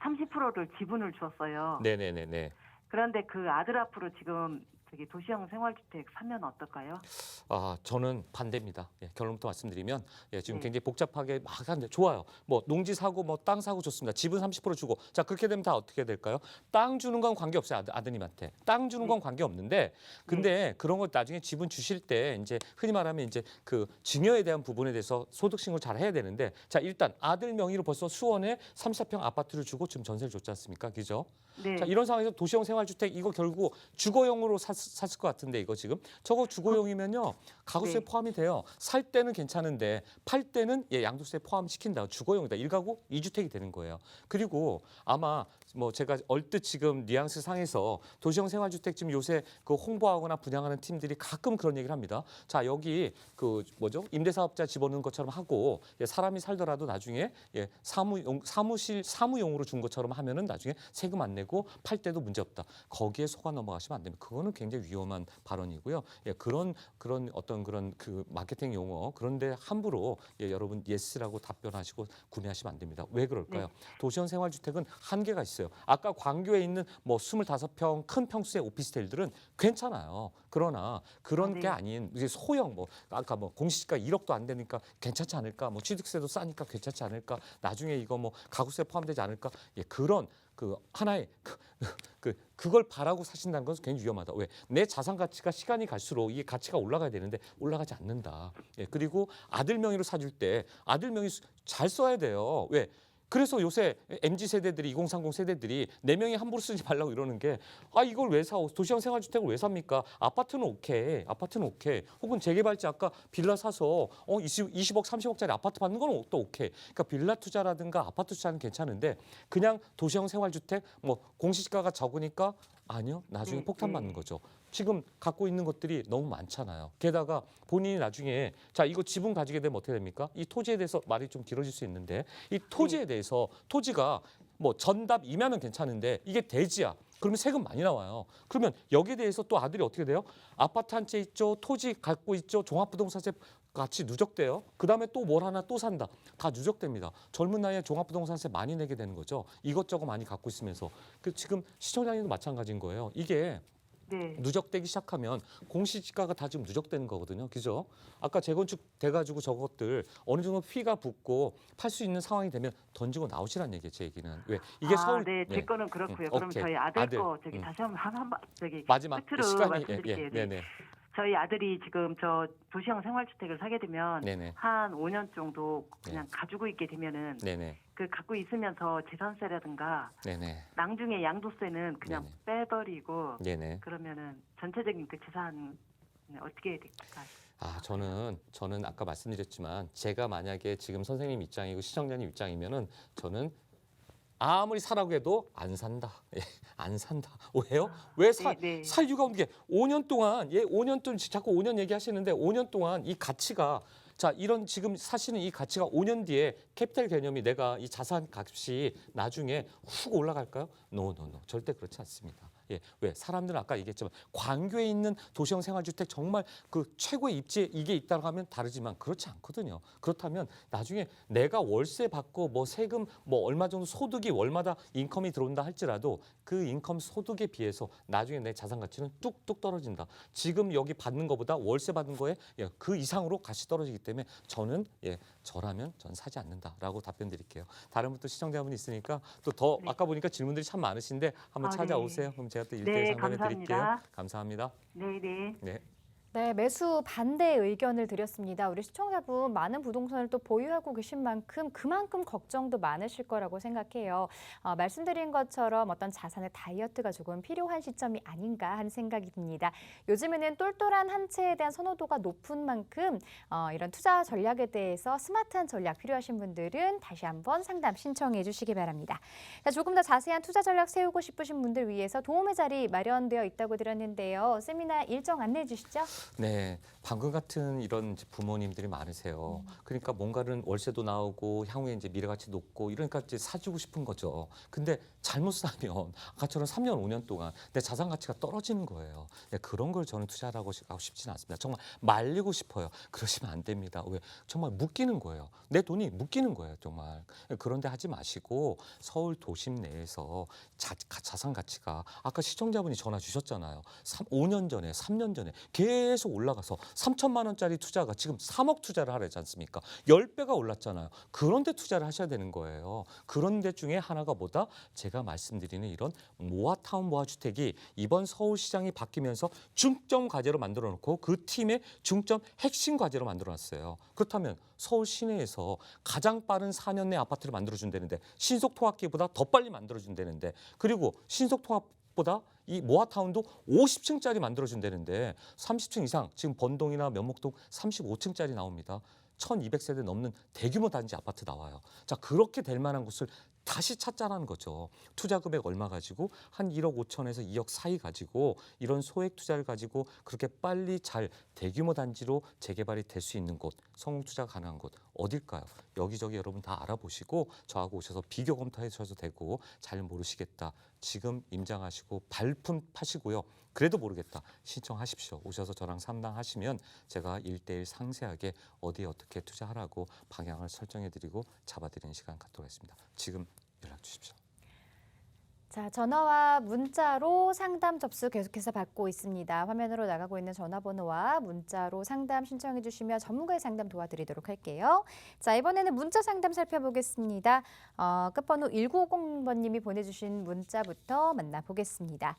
30%를 지분을 줬어요. 네네네네. 그런데 그 아들 앞으로 지금 저기 도시형 생활주택 사면 어떨까요? 저는 반대입니다. 결론부터 말씀드리면 지금 네. 굉장히 복잡하게 막 하는데 좋아요. 뭐 농지 사고 뭐 땅 사고 좋습니다. 집은 30% 주고 자 그렇게 되면 다 어떻게 될까요? 땅 주는 건 관계 없어요. 아드님한테 땅 주는 건 관계 없는데 근데 그런 거 나중에 집은 주실 때 이제 흔히 말하면 이제 그 증여에 대한 부분에 대해서 소득 신고를 잘 해야 되는데 자 일단 아들 명의로 벌써 수원에 34평 아파트를 주고 지금 전세를 줬지 않습니까? 그죠? 네. 자 이런 상황에서 도시형 생활주택 이거 결국 주거용으로 샀을 것 같은데 이거 지금 저거 주거용이면요 가구세 네. 포함이 돼요. 살 때는 괜찮은데 팔 때는 양도세 포함시킨다. 주거용이다. 1가구 2주택이 되는 거예요. 그리고 아마 뭐 제가 얼뜻 지금 뉘앙스 상에서 도시형 생활주택 지금 요새 그 홍보하거나 분양하는 팀들이 가끔 그런 얘기를 합니다. 자 여기 그 뭐죠 임대사업자 집어넣는 것처럼 하고 사람이 살더라도 나중에 사무용으로 준 것처럼 하면은 나중에 세금 안 내고 팔 때도 문제 없다. 거기에 속아 넘어가시면 안 됩니다. 그거는 굉장히 위험한 발언이고요. 그런 어떤 그런 그 마케팅 용어 그런데 함부로 여러분 예스라고 답변하시고 구매하시면 안 됩니다. 왜 그럴까요? 도시형 생활주택은 한계가 있어요. 아까 광교에 있는 뭐 25평 큰 평수의 오피스텔들은 괜찮아요. 그러나 그런 네. 게 아닌 이제 소형 뭐 아까 뭐 공시지가 1억도 안 되니까 괜찮지 않을까? 뭐 취득세도 싸니까 괜찮지 않을까? 나중에 이거 뭐 가구세 포함되지 않을까? 그런 그 하나의 그걸 바라고 사신다는 것은 굉장히 위험하다. 왜? 내 자산 가치가 시간이 갈수록 이게 가치가 올라가야 되는데 올라가지 않는다. 그리고 아들 명의로 사줄 때 아들 명의 잘 써야 돼요. 왜? 그래서 요새 MZ 세대들이 2030 세대들이 내 명의 함부로 쓰지 말라고 이러는 게 이걸 왜 사? 도시형 생활주택을 왜 삽니까? 아파트는 오케이. 혹은 재개발지 아까 빌라 사서 20억 30억짜리 아파트 받는 건 또 오케이. 그러니까 빌라 투자라든가 아파트 투자는 괜찮은데 그냥 도시형 생활주택 뭐 공시지가가 적으니까 아니요. 나중에 폭탄 맞는 거죠. 지금 갖고 있는 것들이 너무 많잖아요. 게다가 본인이 나중에 자 이거 지분 가지게 되면 어떻게 됩니까? 이 토지에 대해서 말이 좀 길어질 수 있는데 이 토지에 대해서 토지가 뭐 전답 이면은 괜찮은데 이게 대지야. 그러면 세금 많이 나와요. 그러면 여기에 대해서 또 아들이 어떻게 돼요? 아파트 한 채 있죠. 토지 갖고 있죠. 종합부동산세 같이 누적돼요. 그다음에 또 뭘 하나 또 산다. 다 누적됩니다. 젊은 나이에 종합부동산세 많이 내게 되는 거죠. 이것저것 많이 갖고 있으면서. 지금 시청자님도 마찬가지인 거예요. 이게 네. 누적되기 시작하면 공시지가가 다 지금 누적되는 거거든요. 그죠? 아까 재건축 돼가지고 저것들 어느 정도 피가 붙고 팔 수 있는 상황이 되면 던지고 나오시란 얘기예요. 제 얘기는. 왜? 이게 서울. 네, 제 거는 그렇고요. 그럼 오케이. 저희 아들 거 저기 다시 한번 저기 마지막 끝으로 시간이 말씀드릴게요. 네네. 저희 아들이 지금 저 도시형 생활주택을 사게 되면 네네. 한 5년 정도 그냥 가지고 있게 되면은 네네. 그 갖고 있으면서 재산세라든가 네네. 나중에 양도세는 그냥 빼버리고 네네. 그러면은 전체적인 그 재산 어떻게 될까요? 저는 아까 말씀드렸지만 제가 만약에 지금 선생님 입장이고 시청자님 입장이면은 저는 아무리 사라고 해도 안 산다. 안 산다. 왜요? 왜 살 이유가 없는 게 5년 동안 5년 동안 자꾸 5년 얘기하시는데 5년 동안 이 가치가 자 이런 지금 사시는 이 가치가 5년 뒤에 캐피탈 개념이 내가 이 자산 값이 나중에 훅 올라갈까요? 노. 절대 그렇지 않습니다. 왜? 사람들은 아까 얘기했지만 광교에 있는 도시형 생활주택 정말 그 최고의 입지에 이게 있다고 하면 다르지만 그렇지 않거든요. 그렇다면 나중에 내가 월세 받고 뭐 세금 뭐 얼마 정도 소득이 월마다 인컴이 들어온다 할지라도 그 인컴 소득에 비해서 나중에 내 자산 가치는 뚝뚝 떨어진다. 지금 여기 받는 것보다 월세 받는 거에 그 이상으로 가치 떨어지기 때문에 저는 저라면 전 사지 않는다라고 답변 드릴게요. 다른 분도 시청자분이 있으니까 또 더 아까 보니까 질문들이 참 많으신데 한번 찾아오세요. 그럼 제가 또 1대1 상담해 드릴게요. 감사합니다. 네. 네, 매수 반대 의견을 드렸습니다. 우리 시청자분 많은 부동산을 또 보유하고 계신 만큼 그만큼 걱정도 많으실 거라고 생각해요. 말씀드린 것처럼 어떤 자산의 다이어트가 조금 필요한 시점이 아닌가 하는 생각이 듭니다. 요즘에는 똘똘한 한 채에 대한 선호도가 높은 만큼 이런 투자 전략에 대해서 스마트한 전략 필요하신 분들은 다시 한번 상담 신청해 주시기 바랍니다. 자, 조금 더 자세한 투자 전략 세우고 싶으신 분들 위해서 도움의 자리 마련되어 있다고 들었는데요. 세미나 일정 안내해 주시죠. 네, 방금 같은 이런 이제 부모님들이 많으세요. 그러니까 뭔가는 월세도 나오고 향후에 이제 미래가치 높고 이러니까 이제 사주고 싶은 거죠. 근데 잘못 사면 아까처럼 3년, 5년 동안 내 자산 가치가 떨어지는 거예요. 네, 그런 걸 저는 투자하고 싶지는 않습니다. 정말 말리고 싶어요. 그러시면 안 됩니다. 왜? 정말 묶이는 거예요. 내 돈이 묶이는 거예요, 정말. 그런데 하지 마시고 서울 도심 내에서 자산 가치가 아까 시청자분이 전화 주셨잖아요. 5년 전에, 3년 전에 계속 올라가서 3천만 원짜리 투자가 지금 3억 투자를 하라지 않습니까? 10배가 올랐잖아요. 그런 데 투자를 하셔야 되는 거예요. 그런 데 중에 하나가 뭐다? 제가 말씀드리는 이런 모아타운 모아주택이 이번 서울시장이 바뀌면서 중점 과제로 만들어 놓고 그 팀의 중점 핵심 과제로 만들어 놨어요. 그렇다면 서울 시내에서 가장 빠른 4년 내 아파트를 만들어 준다는데 신속 통합기보다 더 빨리 만들어 준다는데 그리고 신속 통합보다 이 모아타운도 50층짜리 만들어준다는데 30층 이상 지금 번동이나 면목동 35층짜리 나옵니다. 1200세대 넘는 대규모 단지 아파트 나와요. 자, 그렇게 될 만한 곳을 다시 찾자라는 거죠. 투자 금액 얼마 가지고 한 1억 5천에서 2억 사이 가지고 이런 소액 투자를 가지고 그렇게 빨리 잘 대규모 단지로 재개발이 될 수 있는 곳, 성공 투자 가능한 곳 어딜까요? 여기저기 여러분 다 알아보시고 저하고 오셔서 비교 검토해 주셔도 되고 잘 모르시겠다. 지금 임장하시고 발품 파시고요. 그래도 모르겠다. 신청하십시오. 오셔서 저랑 상담하시면 제가 1대1 상세하게 어디에 어떻게 투자하라고 방향을 설정해드리고 잡아드리는 시간 갖도록 하겠습니다. 지금 연락 주십시오. 자, 전화와 문자로 상담 접수 계속해서 받고 있습니다. 화면으로 나가고 있는 전화번호와 문자로 상담 신청해 주시면 전문가의 상담 도와드리도록 할게요. 자, 이번에는 문자 상담 살펴보겠습니다. 끝번호 1950번님이 보내주신 문자부터 만나보겠습니다.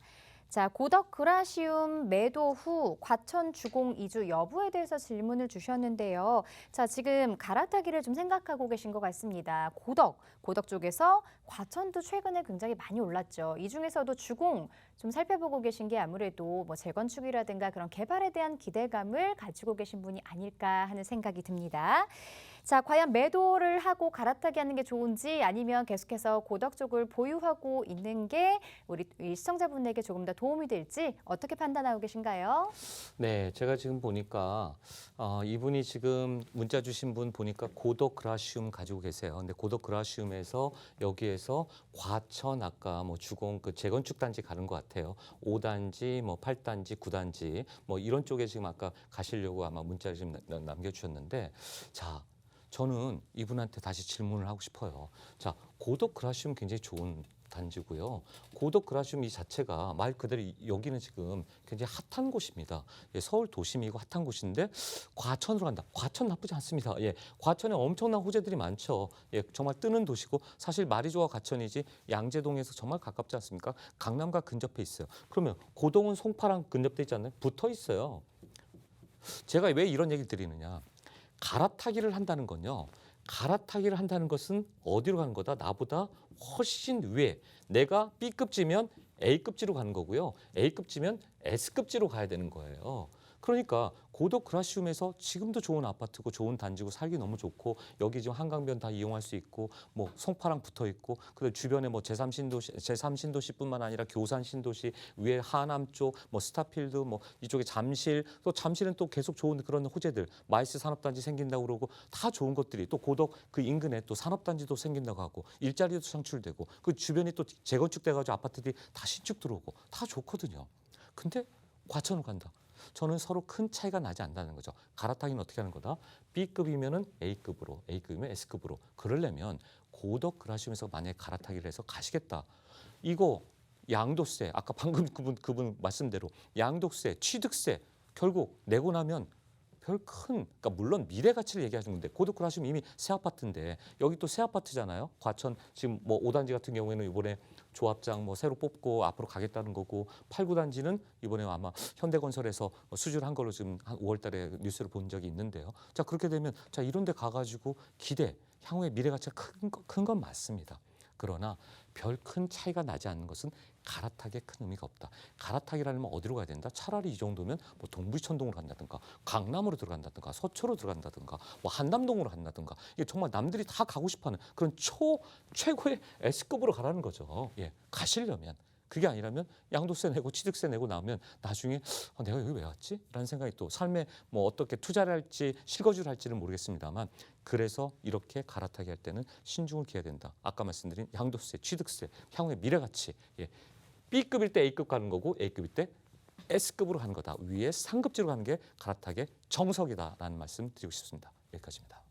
자, 고덕 그라시움 매도 후 과천 주공 이주 여부에 대해서 질문을 주셨는데요. 자, 지금 갈아타기를 좀 생각하고 계신 것 같습니다. 고덕 쪽에서 과천도 최근에 굉장히 많이 올랐죠. 이 중에서도 주공 좀 살펴보고 계신 게 아무래도 뭐 재건축이라든가 그런 개발에 대한 기대감을 가지고 계신 분이 아닐까 하는 생각이 듭니다. 자, 과연 매도를 하고 갈아타기 하는 게 좋은지 아니면 계속해서 고덕 쪽을 보유하고 있는 게 우리 시청자분에게 조금 더 도움이 될지 어떻게 판단하고 계신가요? 네, 제가 지금 보니까 이분이 지금 문자 주신 분 보니까 고덕 그라시움 가지고 계세요. 근데 고덕 그라시움에서 여기에서 과천 아까 뭐 주공 그 재건축 단지 가는 것 같아요. 5단지, 뭐 8단지, 9단지 뭐 이런 쪽에 지금 아까 가시려고 아마 문자를 지금 남겨주셨는데 자. 저는 이분한테 다시 질문을 하고 싶어요. 자, 고덕 그라시움 굉장히 좋은 단지고요. 고덕 그라시움 이 자체가 말 그대로 여기는 지금 굉장히 핫한 곳입니다. 예, 서울 도심이고 핫한 곳인데 과천으로 간다. 과천 나쁘지 않습니다. 예, 과천에 엄청난 호재들이 많죠. 예, 정말 뜨는 도시고 사실 말이 좋아 과천이지 양재동에서 정말 가깝지 않습니까? 강남과 근접해 있어요. 그러면 고동은 송파랑 근접돼 있지 않나요? 붙어 있어요. 제가 왜 이런 얘기를 드리느냐. 갈아타기를 한다는 건요. 갈아타기를 한다는 것은 어디로 가는 거다? 나보다 훨씬 위에. 내가 B급지면 A급지로 가는 거고요. A급지면 S급지로 가야 되는 거예요. 그러니까 고덕 그라시움에서 지금도 좋은 아파트고 좋은 단지고 살기 너무 좋고 여기 지금 한강변 다 이용할 수 있고 뭐 송파랑 붙어 있고 그 주변에 뭐 제3신도시뿐만 아니라 교산 신도시 위에 하남 쪽 뭐 스타필드 뭐 이쪽에 잠실 또 잠실은 또 계속 좋은 그런 호재들 마이스 산업단지 생긴다고 그러고 다 좋은 것들이 또 고덕 그 인근에 또 산업단지도 생긴다고 하고 일자리도 창출되고 그 주변이 또 재건축돼가지고 아파트들이 다 신축 들어오고 다 좋거든요. 근데 과천으로 간다. 저는 서로 큰 차이가 나지 않는다는 거죠. 갈아타기는 어떻게 하는 거다? B급이면은 A급으로, A급이면 S급으로. 그러려면 고덕 그라시움에서 만약에 갈아타기를 해서 가시겠다. 이거 양도세, 아까 방금 그분 말씀대로 양도세, 취득세 결국 내고 나면 그러니까 물론 미래 가치를 얘기하시는 건데 고덕 그라시움 이미 새 아파트인데 여기 또 새 아파트잖아요. 과천 지금 뭐 5단지 같은 경우에는 이번에 조합장 뭐 새로 뽑고 앞으로 가겠다는 거고 8, 9단지는 이번에 아마 현대건설에서 수주를 한 걸로 지금 한 5월달에 뉴스를 본 적이 있는데요. 자 그렇게 되면 자 이런 데 가가지고 기대 향후에 미래 가치가 큰 건 맞습니다. 그러나 별 큰 차이가 나지 않는 것은 갈아타기에 큰 의미가 없다. 갈아타기라면 어디로 가야 된다? 차라리 이 정도면 뭐 동부천동으로 간다든가 강남으로 들어간다든가 서초로 들어간다든가 뭐 한남동으로 간다든가 이게 정말 남들이 다 가고 싶어하는 그런 최고의 S급으로 가라는 거죠. 예, 가시려면 그게 아니라면 양도세 내고 취득세 내고 나오면 나중에 내가 여기 왜 왔지? 라는 생각이 또 삶에 뭐 어떻게 투자를 할지 실거주를 할지는 모르겠습니다만 그래서 이렇게 갈아타게 할 때는 신중을 기해야 된다. 아까 말씀드린 양도세, 취득세, 향후의 미래가치. 예. B급일 때 A급 가는 거고 A급일 때 S급으로 가는 거다. 위에 상급지로 가는 게 갈아타게 정석이다라는 말씀 드리고 싶습니다. 여기까지입니다.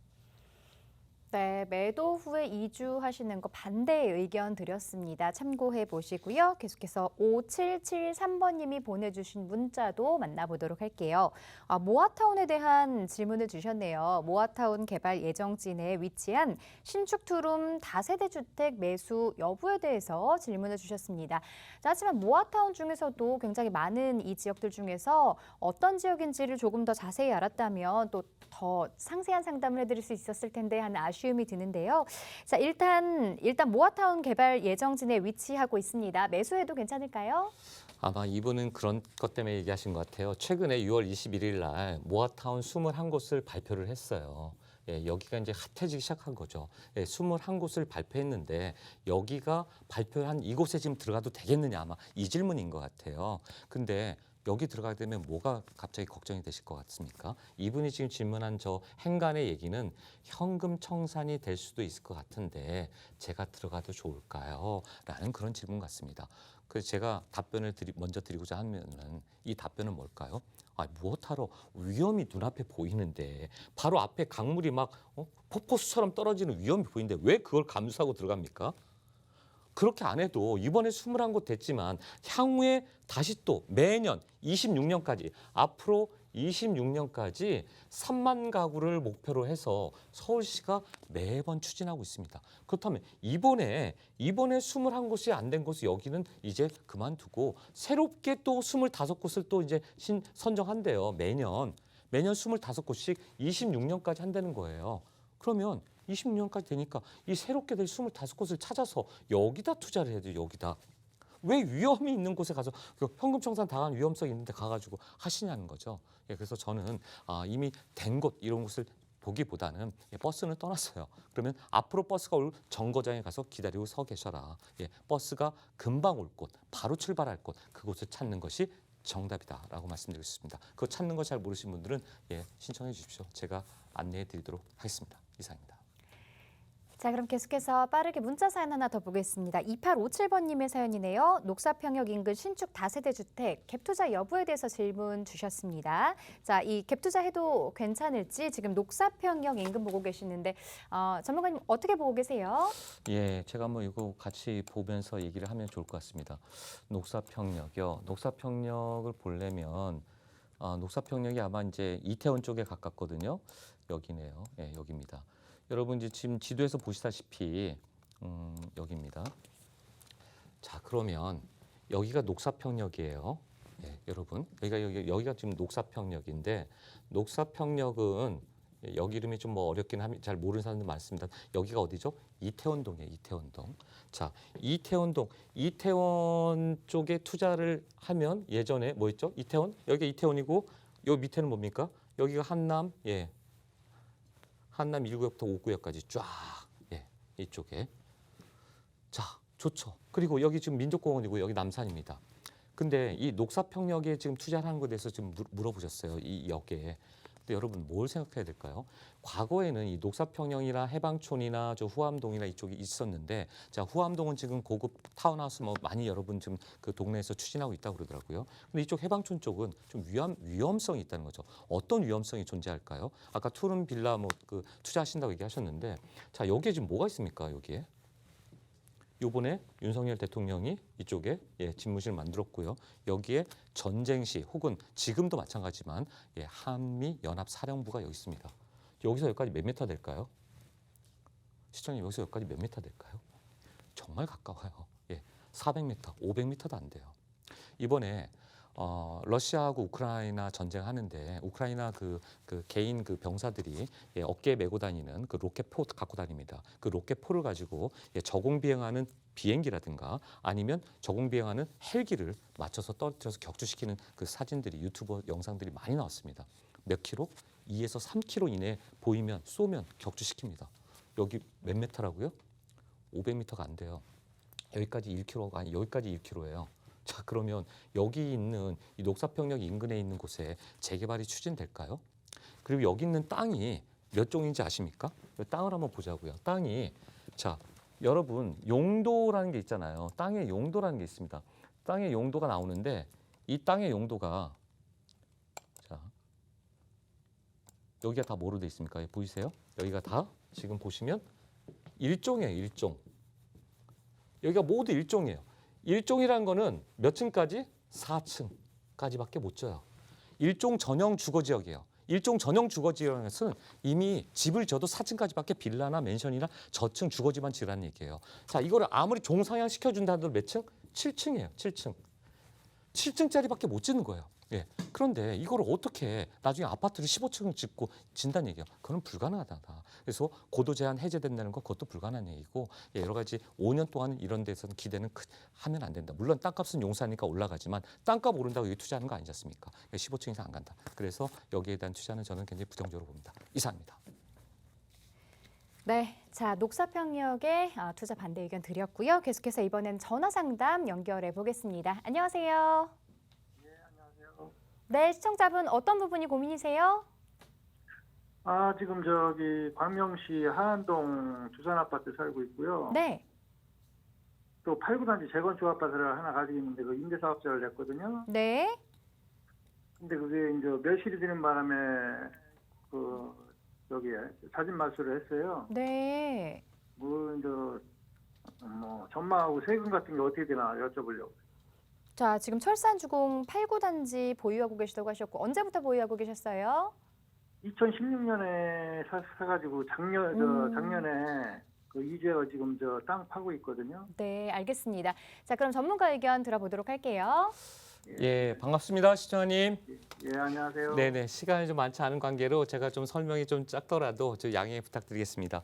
네, 매도 후에 이주하시는 거 반대 의견 드렸습니다. 참고해 보시고요. 계속해서 5773번님이 보내주신 문자도 만나보도록 할게요. 모아타운에 대한 질문을 주셨네요. 모아타운 개발 예정지내에 위치한 신축 투룸 다세대 주택 매수 여부에 대해서 질문을 주셨습니다. 자, 하지만 모아타운 중에서도 굉장히 많은 이 지역들 중에서 어떤 지역인지를 조금 더 자세히 알았다면 또 더 상세한 상담을 해드릴 수 있었을 텐데 하는 아쉬움이 드는데요. 자, 일단 모아타운 개발 예정지에 위치하고 있습니다. 매수해도 괜찮을까요? 아마 이분은 그런 것 때문에 얘기하신 것 같아요. 최근에 6월 21일 날 모아타운 21곳을 발표를 했어요. 예, 여기가 이제 핫해지기 시작한 거죠. 예, 21곳을 발표했는데 여기가 발표한 이곳에 지금 들어가도 되겠느냐 아마 이 질문인 것 같아요. 근데 여기 들어가게 되면 뭐가 갑자기 걱정이 되실 것 같습니까? 이분이 지금 질문한 저 행간의 얘기는 현금 청산이 될 수도 있을 것 같은데 제가 들어가도 좋을까요? 라는 그런 질문 같습니다. 그래서 제가 답변을 먼저 드리고자 하면은 이 답변은 뭘까요? 무엇하러 위험이 눈앞에 보이는데 바로 앞에 강물이 막 폭포수처럼 떨어지는 위험이 보이는데 왜 그걸 감수하고 들어갑니까? 그렇게 안 해도 이번에 21곳 됐지만 향후에 다시 또 매년 26년까지 앞으로 26년까지 3만 가구를 목표로 해서 서울시가 매번 추진하고 있습니다. 그렇다면 이번에 21곳이 안 된 곳이 여기는 이제 그만두고 새롭게 또 25곳을 또 이제 선정한대요. 매년 25곳씩 26년까지 한다는 거예요. 그러면 26년까지 되니까 이 새롭게 될 25곳을 찾아서 여기다 투자를 해야 돼요. 여기다. 왜 위험이 있는 곳에 가서 현금 청산 당한 위험성이 있는데 가가지고 하시냐는 거죠. 예, 그래서 저는 이미 된 곳 이런 곳을 보기보다는 버스는 떠났어요. 그러면 앞으로 버스가 올 정거장에 가서 기다리고 서 계셔라. 예, 버스가 금방 올 곳, 바로 출발할 곳, 그곳을 찾는 것이 정답이다라고 말씀드리고 싶습니다. 그거 찾는 거 잘 모르신 분들은 신청해 주십시오. 제가 안내해 드리도록 하겠습니다. 이상입니다. 자, 그럼 계속해서 빠르게 문자 사연 하나 더 보겠습니다. 2857번님의 사연이네요. 녹사평역 인근 신축 다세대 주택 갭투자 여부에 대해서 질문 주셨습니다. 자, 이 갭투자 해도 괜찮을지 지금 녹사평역 인근 보고 계시는데 전문가님 어떻게 보고 계세요? 예, 제가 한번 이거 같이 보면서 얘기를 하면 좋을 것 같습니다. 녹사평역이요. 녹사평역을 보려면 녹사평역이 아마 이제 이태원 쪽에 가깝거든요. 여기네요. 예, 여기입니다. 여러분 이제 지금 지도에서 보시다시피 여기입니다. 자, 그러면 여기가 녹사평역이에요. 예, 여러분 여기가 지금 녹사평역인데 녹사평역은 여기 이름이 좀 뭐 어렵긴 하면 잘 모르는 사람들 많습니다. 여기가 어디죠? 이태원동이에요. 이태원동. 자, 이태원 쪽에 투자를 하면 예전에 뭐 있죠? 이태원? 여기가 이태원이고 요 밑에는 뭡니까? 여기가 한남, 한남 1구역부터 5구역까지 쫙, 이쪽에. 자, 좋죠. 그리고 여기 지금 민족공원이고 여기 남산입니다. 근데 이 녹사평역에 지금 투자를 하는 것에 대해서 지금 물어보셨어요. 이 역에. 근데 여러분 뭘 생각해야 될까요? 과거에는 이 녹사평역이나 해방촌이나 저 후암동이나 이쪽이 있었는데, 자, 후암동은 지금 고급 타운하우스 뭐 많이 여러분 지금 그 동네에서 추진하고 있다고 그러더라고요. 근데 이쪽 해방촌 쪽은 좀 위험성이 있다는 거죠. 어떤 위험성이 존재할까요? 아까 투룸 빌라 뭐 그 투자하신다고 얘기하셨는데, 자, 여기에 지금 뭐가 있습니까? 여기에? 요번에 윤석열 대통령이 이쪽에 집무실을 만들었고요. 여기에 전쟁 시 혹은 지금도 마찬가지지만 한미 연합 사령부가 여기 있습니다. 여기서 여기까지 몇 미터 될까요? 시청님 여기서 여기까지 몇 미터 될까요? 정말 가까워요. 400m, 500m도 안 돼요. 이번에 러시아하고 우크라이나 전쟁하는데 우크라이나 그 개인 그 병사들이 어깨에 메고 다니는 그 로켓포 갖고 다닙니다. 그 로켓포를 가지고 저공 비행하는 비행기라든가 아니면 저공 비행하는 헬기를 맞춰서 떨어뜨려서 격추시키는 그 사진들이 유튜브 영상들이 많이 나왔습니다. 몇 킬로? 2에서 3킬로 이내에 보이면 쏘면 격추시킵니다. 여기 몇 미터라고요? 500m가 안 돼요. 여기까지 1km가 아니 여기까지 1km예요. 자, 그러면 여기 있는 이 녹사평역 인근에 있는 곳에 재개발이 추진될까요? 그리고 여기 있는 땅이 몇 종인지 아십니까? 땅을 한번 보자고요. 땅이 자, 여러분 용도라는 게 있잖아요. 땅의 용도라는 게 있습니다. 땅의 용도가 나오는데 이 땅의 용도가 자, 여기가 다 뭐로 돼 있습니까? 보이세요? 여기가 다 지금 보시면 일종이에요. 일종. 여기가 모두 일종이에요. 일종이라는 거는 몇 층까지? 4층까지밖에 못 줘요. 일종 전용 주거지역이에요. 일종 전용 주거지역이라는 것은 이미 집을 져도 4층까지밖에 빌라나 맨션이나 저층 주거지만 지라는 얘기예요. 자, 이거를 아무리 종상향 시켜준다 하더라도 몇 층? 7층이에요. 7층. 7층짜리밖에 못 짓는 거예요. 예. 그런데 이걸 어떻게 나중에 아파트를 15층 짓고 진다는 얘기예요. 그건 불가능하다. 그래서 고도 제한 해제된다는 거 그것도 불가능한 얘기고 예, 여러 가지 5년 동안 이런 데서는 기대는 하면 안 된다. 물론 땅값은 용사니까 올라가지만 땅값 오른다고 여기 투자하는 거 아니지 않습니까? 15층 이상 안 간다. 그래서 여기에 대한 투자는 저는 굉장히 부정적으로 봅니다. 이상입니다. 네, 자 녹사평역에 투자 반대 의견 드렸고요. 계속해서 이번엔 전화 상담 연결해 보겠습니다. 안녕하세요. 네, 안녕하세요. 네, 시청자분 어떤 부분이 고민이세요? 지금 저기 광명시 하안동 두산 아파트 살고 있고요. 네, 또 8구단지 재건축 아파트를 하나 가지고 있는데 그 임대사업자를 냈거든요. 네, 근데 그게 이제 멸실이 되는 바람에 그 저기 자진 말소를 했어요. 네. 뭐 이제 뭐 전망하고 세금 같은 게 어떻게 되나 여쭤보려고. 자, 지금 철산주공 8구단지 보유하고 계시다고 하셨고 언제부터 보유하고 계셨어요? 2016년에 사가지고 작년에 그 이제가 지금 저 땅 파고 있거든요. 네, 알겠습니다. 자, 그럼 전문가 의견 들어보도록 할게요. 예, 반갑습니다. 시청자님. 예, 안녕하세요. 네네, 시간이 좀 많지 않은 관계로 제가 좀 설명이 좀 짧더라도 저 양해 부탁드리겠습니다.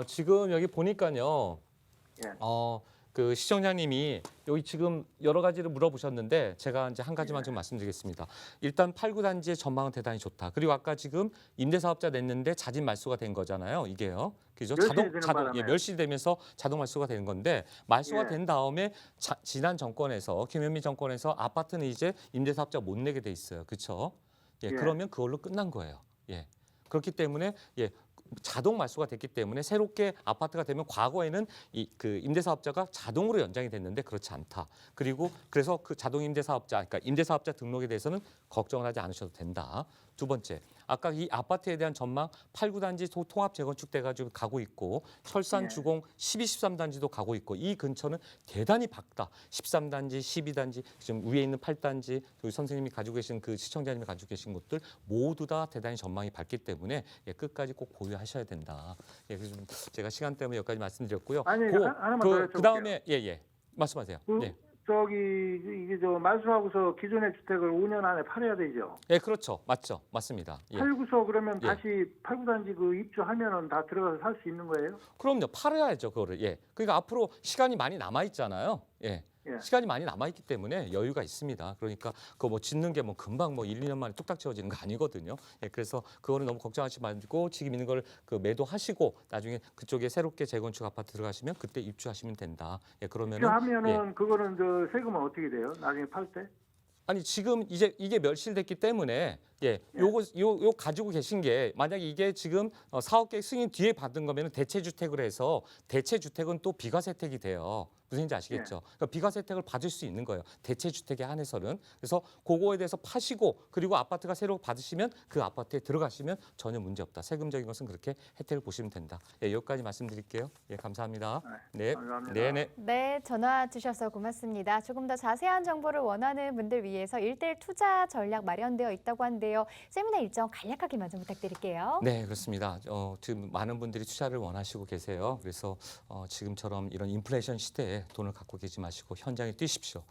지금 여기 보니까요. 예. 그 시청자님이 여기 지금 여러 가지를 물어보셨는데 제가 이제 한 가지만 좀 말씀드리겠습니다. 일단 8구단지의 전망은 대단히 좋다. 그리고 아까 지금 임대사업자 냈는데 자진 말소가 된 거잖아요. 이게요. 그죠? 멸실되면서 자동 말소가 되는 건데 말소가 예. 된 다음에 지난 정권에서 김현미 정권에서 아파트는 이제 임대사업자 못 내게 돼 있어요. 그렇죠? 예, 예. 그러면 그걸로 끝난 거예요. 예. 그렇기 때문에 자동 말소가 됐기 때문에 새롭게 아파트가 되면 과거에는 그 임대사업자가 자동으로 연장이 됐는데 그렇지 않다. 그리고 그래서 그 자동 임대사업자, 그러니까 임대사업자 등록에 대해서는 걱정을 하지 않으셔도 된다. 두 번째, 아까 이 아파트에 대한 전망 8구단지 통합 재건축 돼가지고 가고 있고 철산 주공 12, 13단지도 가고 있고 이 근처는 대단히 밝다. 13단지, 12단지, 지금 위에 있는 8단지, 여기 선생님이 가지고 계신 그 시청자님이 가지고 계신 곳들 모두 다 대단히 전망이 밝기 때문에 끝까지 꼭 보유하셔야 된다. 그래서 좀 제가 시간 때문에 여기까지 말씀드렸고요. 아니, 하나만 더 여쭤볼게요. 그 다음에 말씀하세요. 이게 말소하고서 기존의 주택을 5년 안에 팔아야 되죠. 예, 그렇죠. 맞죠. 맞습니다. 예. 팔고서 그러면 예. 다시 8구단지 그 입주하면은 다 들어가서 살 수 있는 거예요? 그럼요. 팔아야죠, 그거를. 예. 그러니까 앞으로 시간이 많이 남아 있잖아요. 예. 예. 시간이 많이 남아 있기 때문에 여유가 있습니다. 그러니까 그거 짓는 게 금방 1, 2년 만에 뚝딱 지어지는 거 아니거든요. 예. 그래서 그거는 너무 걱정하지 말고 지금 있는 걸 매도하시고 나중에 그쪽에 새롭게 재건축 아파트 들어가시면 그때 입주하시면 된다. 예. 그러면은 입주하면은 그거는 저 세금은 어떻게 돼요? 나중에 팔 때? 아니 지금 이제 이게 멸실됐기 때문에 요거 가지고 계신 게 만약에 이게 지금 사업계획 승인 뒤에 받은 거면은 대체주택으로 해서 대체주택은 또 비과세택이 돼요. 무슨 얘기인지 아시겠죠? 그러니까 비과세택을 받을 수 있는 거예요. 대체주택에 한해서는. 그래서 그거에 대해서 파시고 그리고 아파트가 새로 받으시면 그 아파트에 들어가시면 전혀 문제 없다. 세금적인 것은 그렇게 혜택을 보시면 된다. 여기까지 말씀드릴게요. 감사합니다. 네. 감사합니다. 네네. 네, 전화 주셔서 고맙습니다. 조금 더 자세한 정보를 원하는 분들 위해서 1:1 투자 전략 마련되어 있다고 한데요. 세미나 일정 간략하게만 좀 부탁드릴게요. 네, 그렇습니다. 지금 많은 분들이 투자를 원하시고 계세요. 그래서 지금처럼 이런 인플레이션 시대에 돈을 갖고 계지 마시고 현장에 뛰십시오.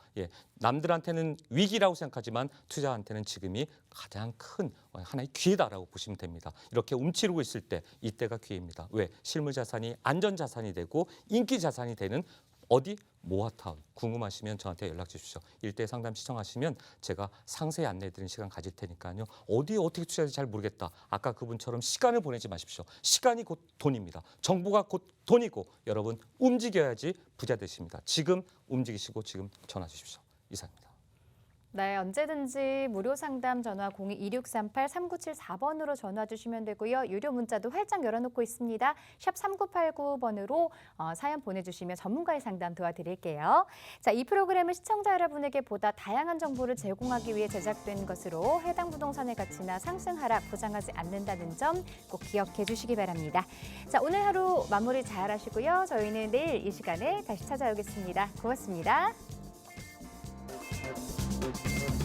남들한테는 위기라고 생각하지만 투자한테는 지금이 가장 큰 하나의 기회다라고 보시면 됩니다. 이렇게 움츠리고 있을 때 이때가 기회입니다. 왜? 실물 자산이 안전 자산이 되고 인기 자산이 되는 어디? 모아타운 궁금하시면 저한테 연락 주십시오. 일대 상담 시청하시면 제가 상세히 안내해드리는 시간 가질 테니까요. 어디에 어떻게 투자할지 잘 모르겠다. 아까 그분처럼 시간을 보내지 마십시오. 시간이 곧 돈입니다. 정보가 곧 돈이고 여러분 움직여야지 부자 되십니다. 지금 움직이시고 지금 전화 주십시오. 이상입니다. 네, 언제든지 무료 상담 전화 02-2638-3974번으로 전화 주시면 되고요. 유료 문자도 활짝 열어놓고 있습니다. 샵 3989번으로 사연 보내주시면 전문가의 상담 도와드릴게요. 자, 이 프로그램은 시청자 여러분에게 보다 다양한 정보를 제공하기 위해 제작된 것으로 해당 부동산의 가치나 상승 하락 보장하지 않는다는 점 꼭 기억해 주시기 바랍니다. 자, 오늘 하루 마무리 잘 하시고요. 저희는 내일 이 시간에 다시 찾아오겠습니다. 고맙습니다. 네.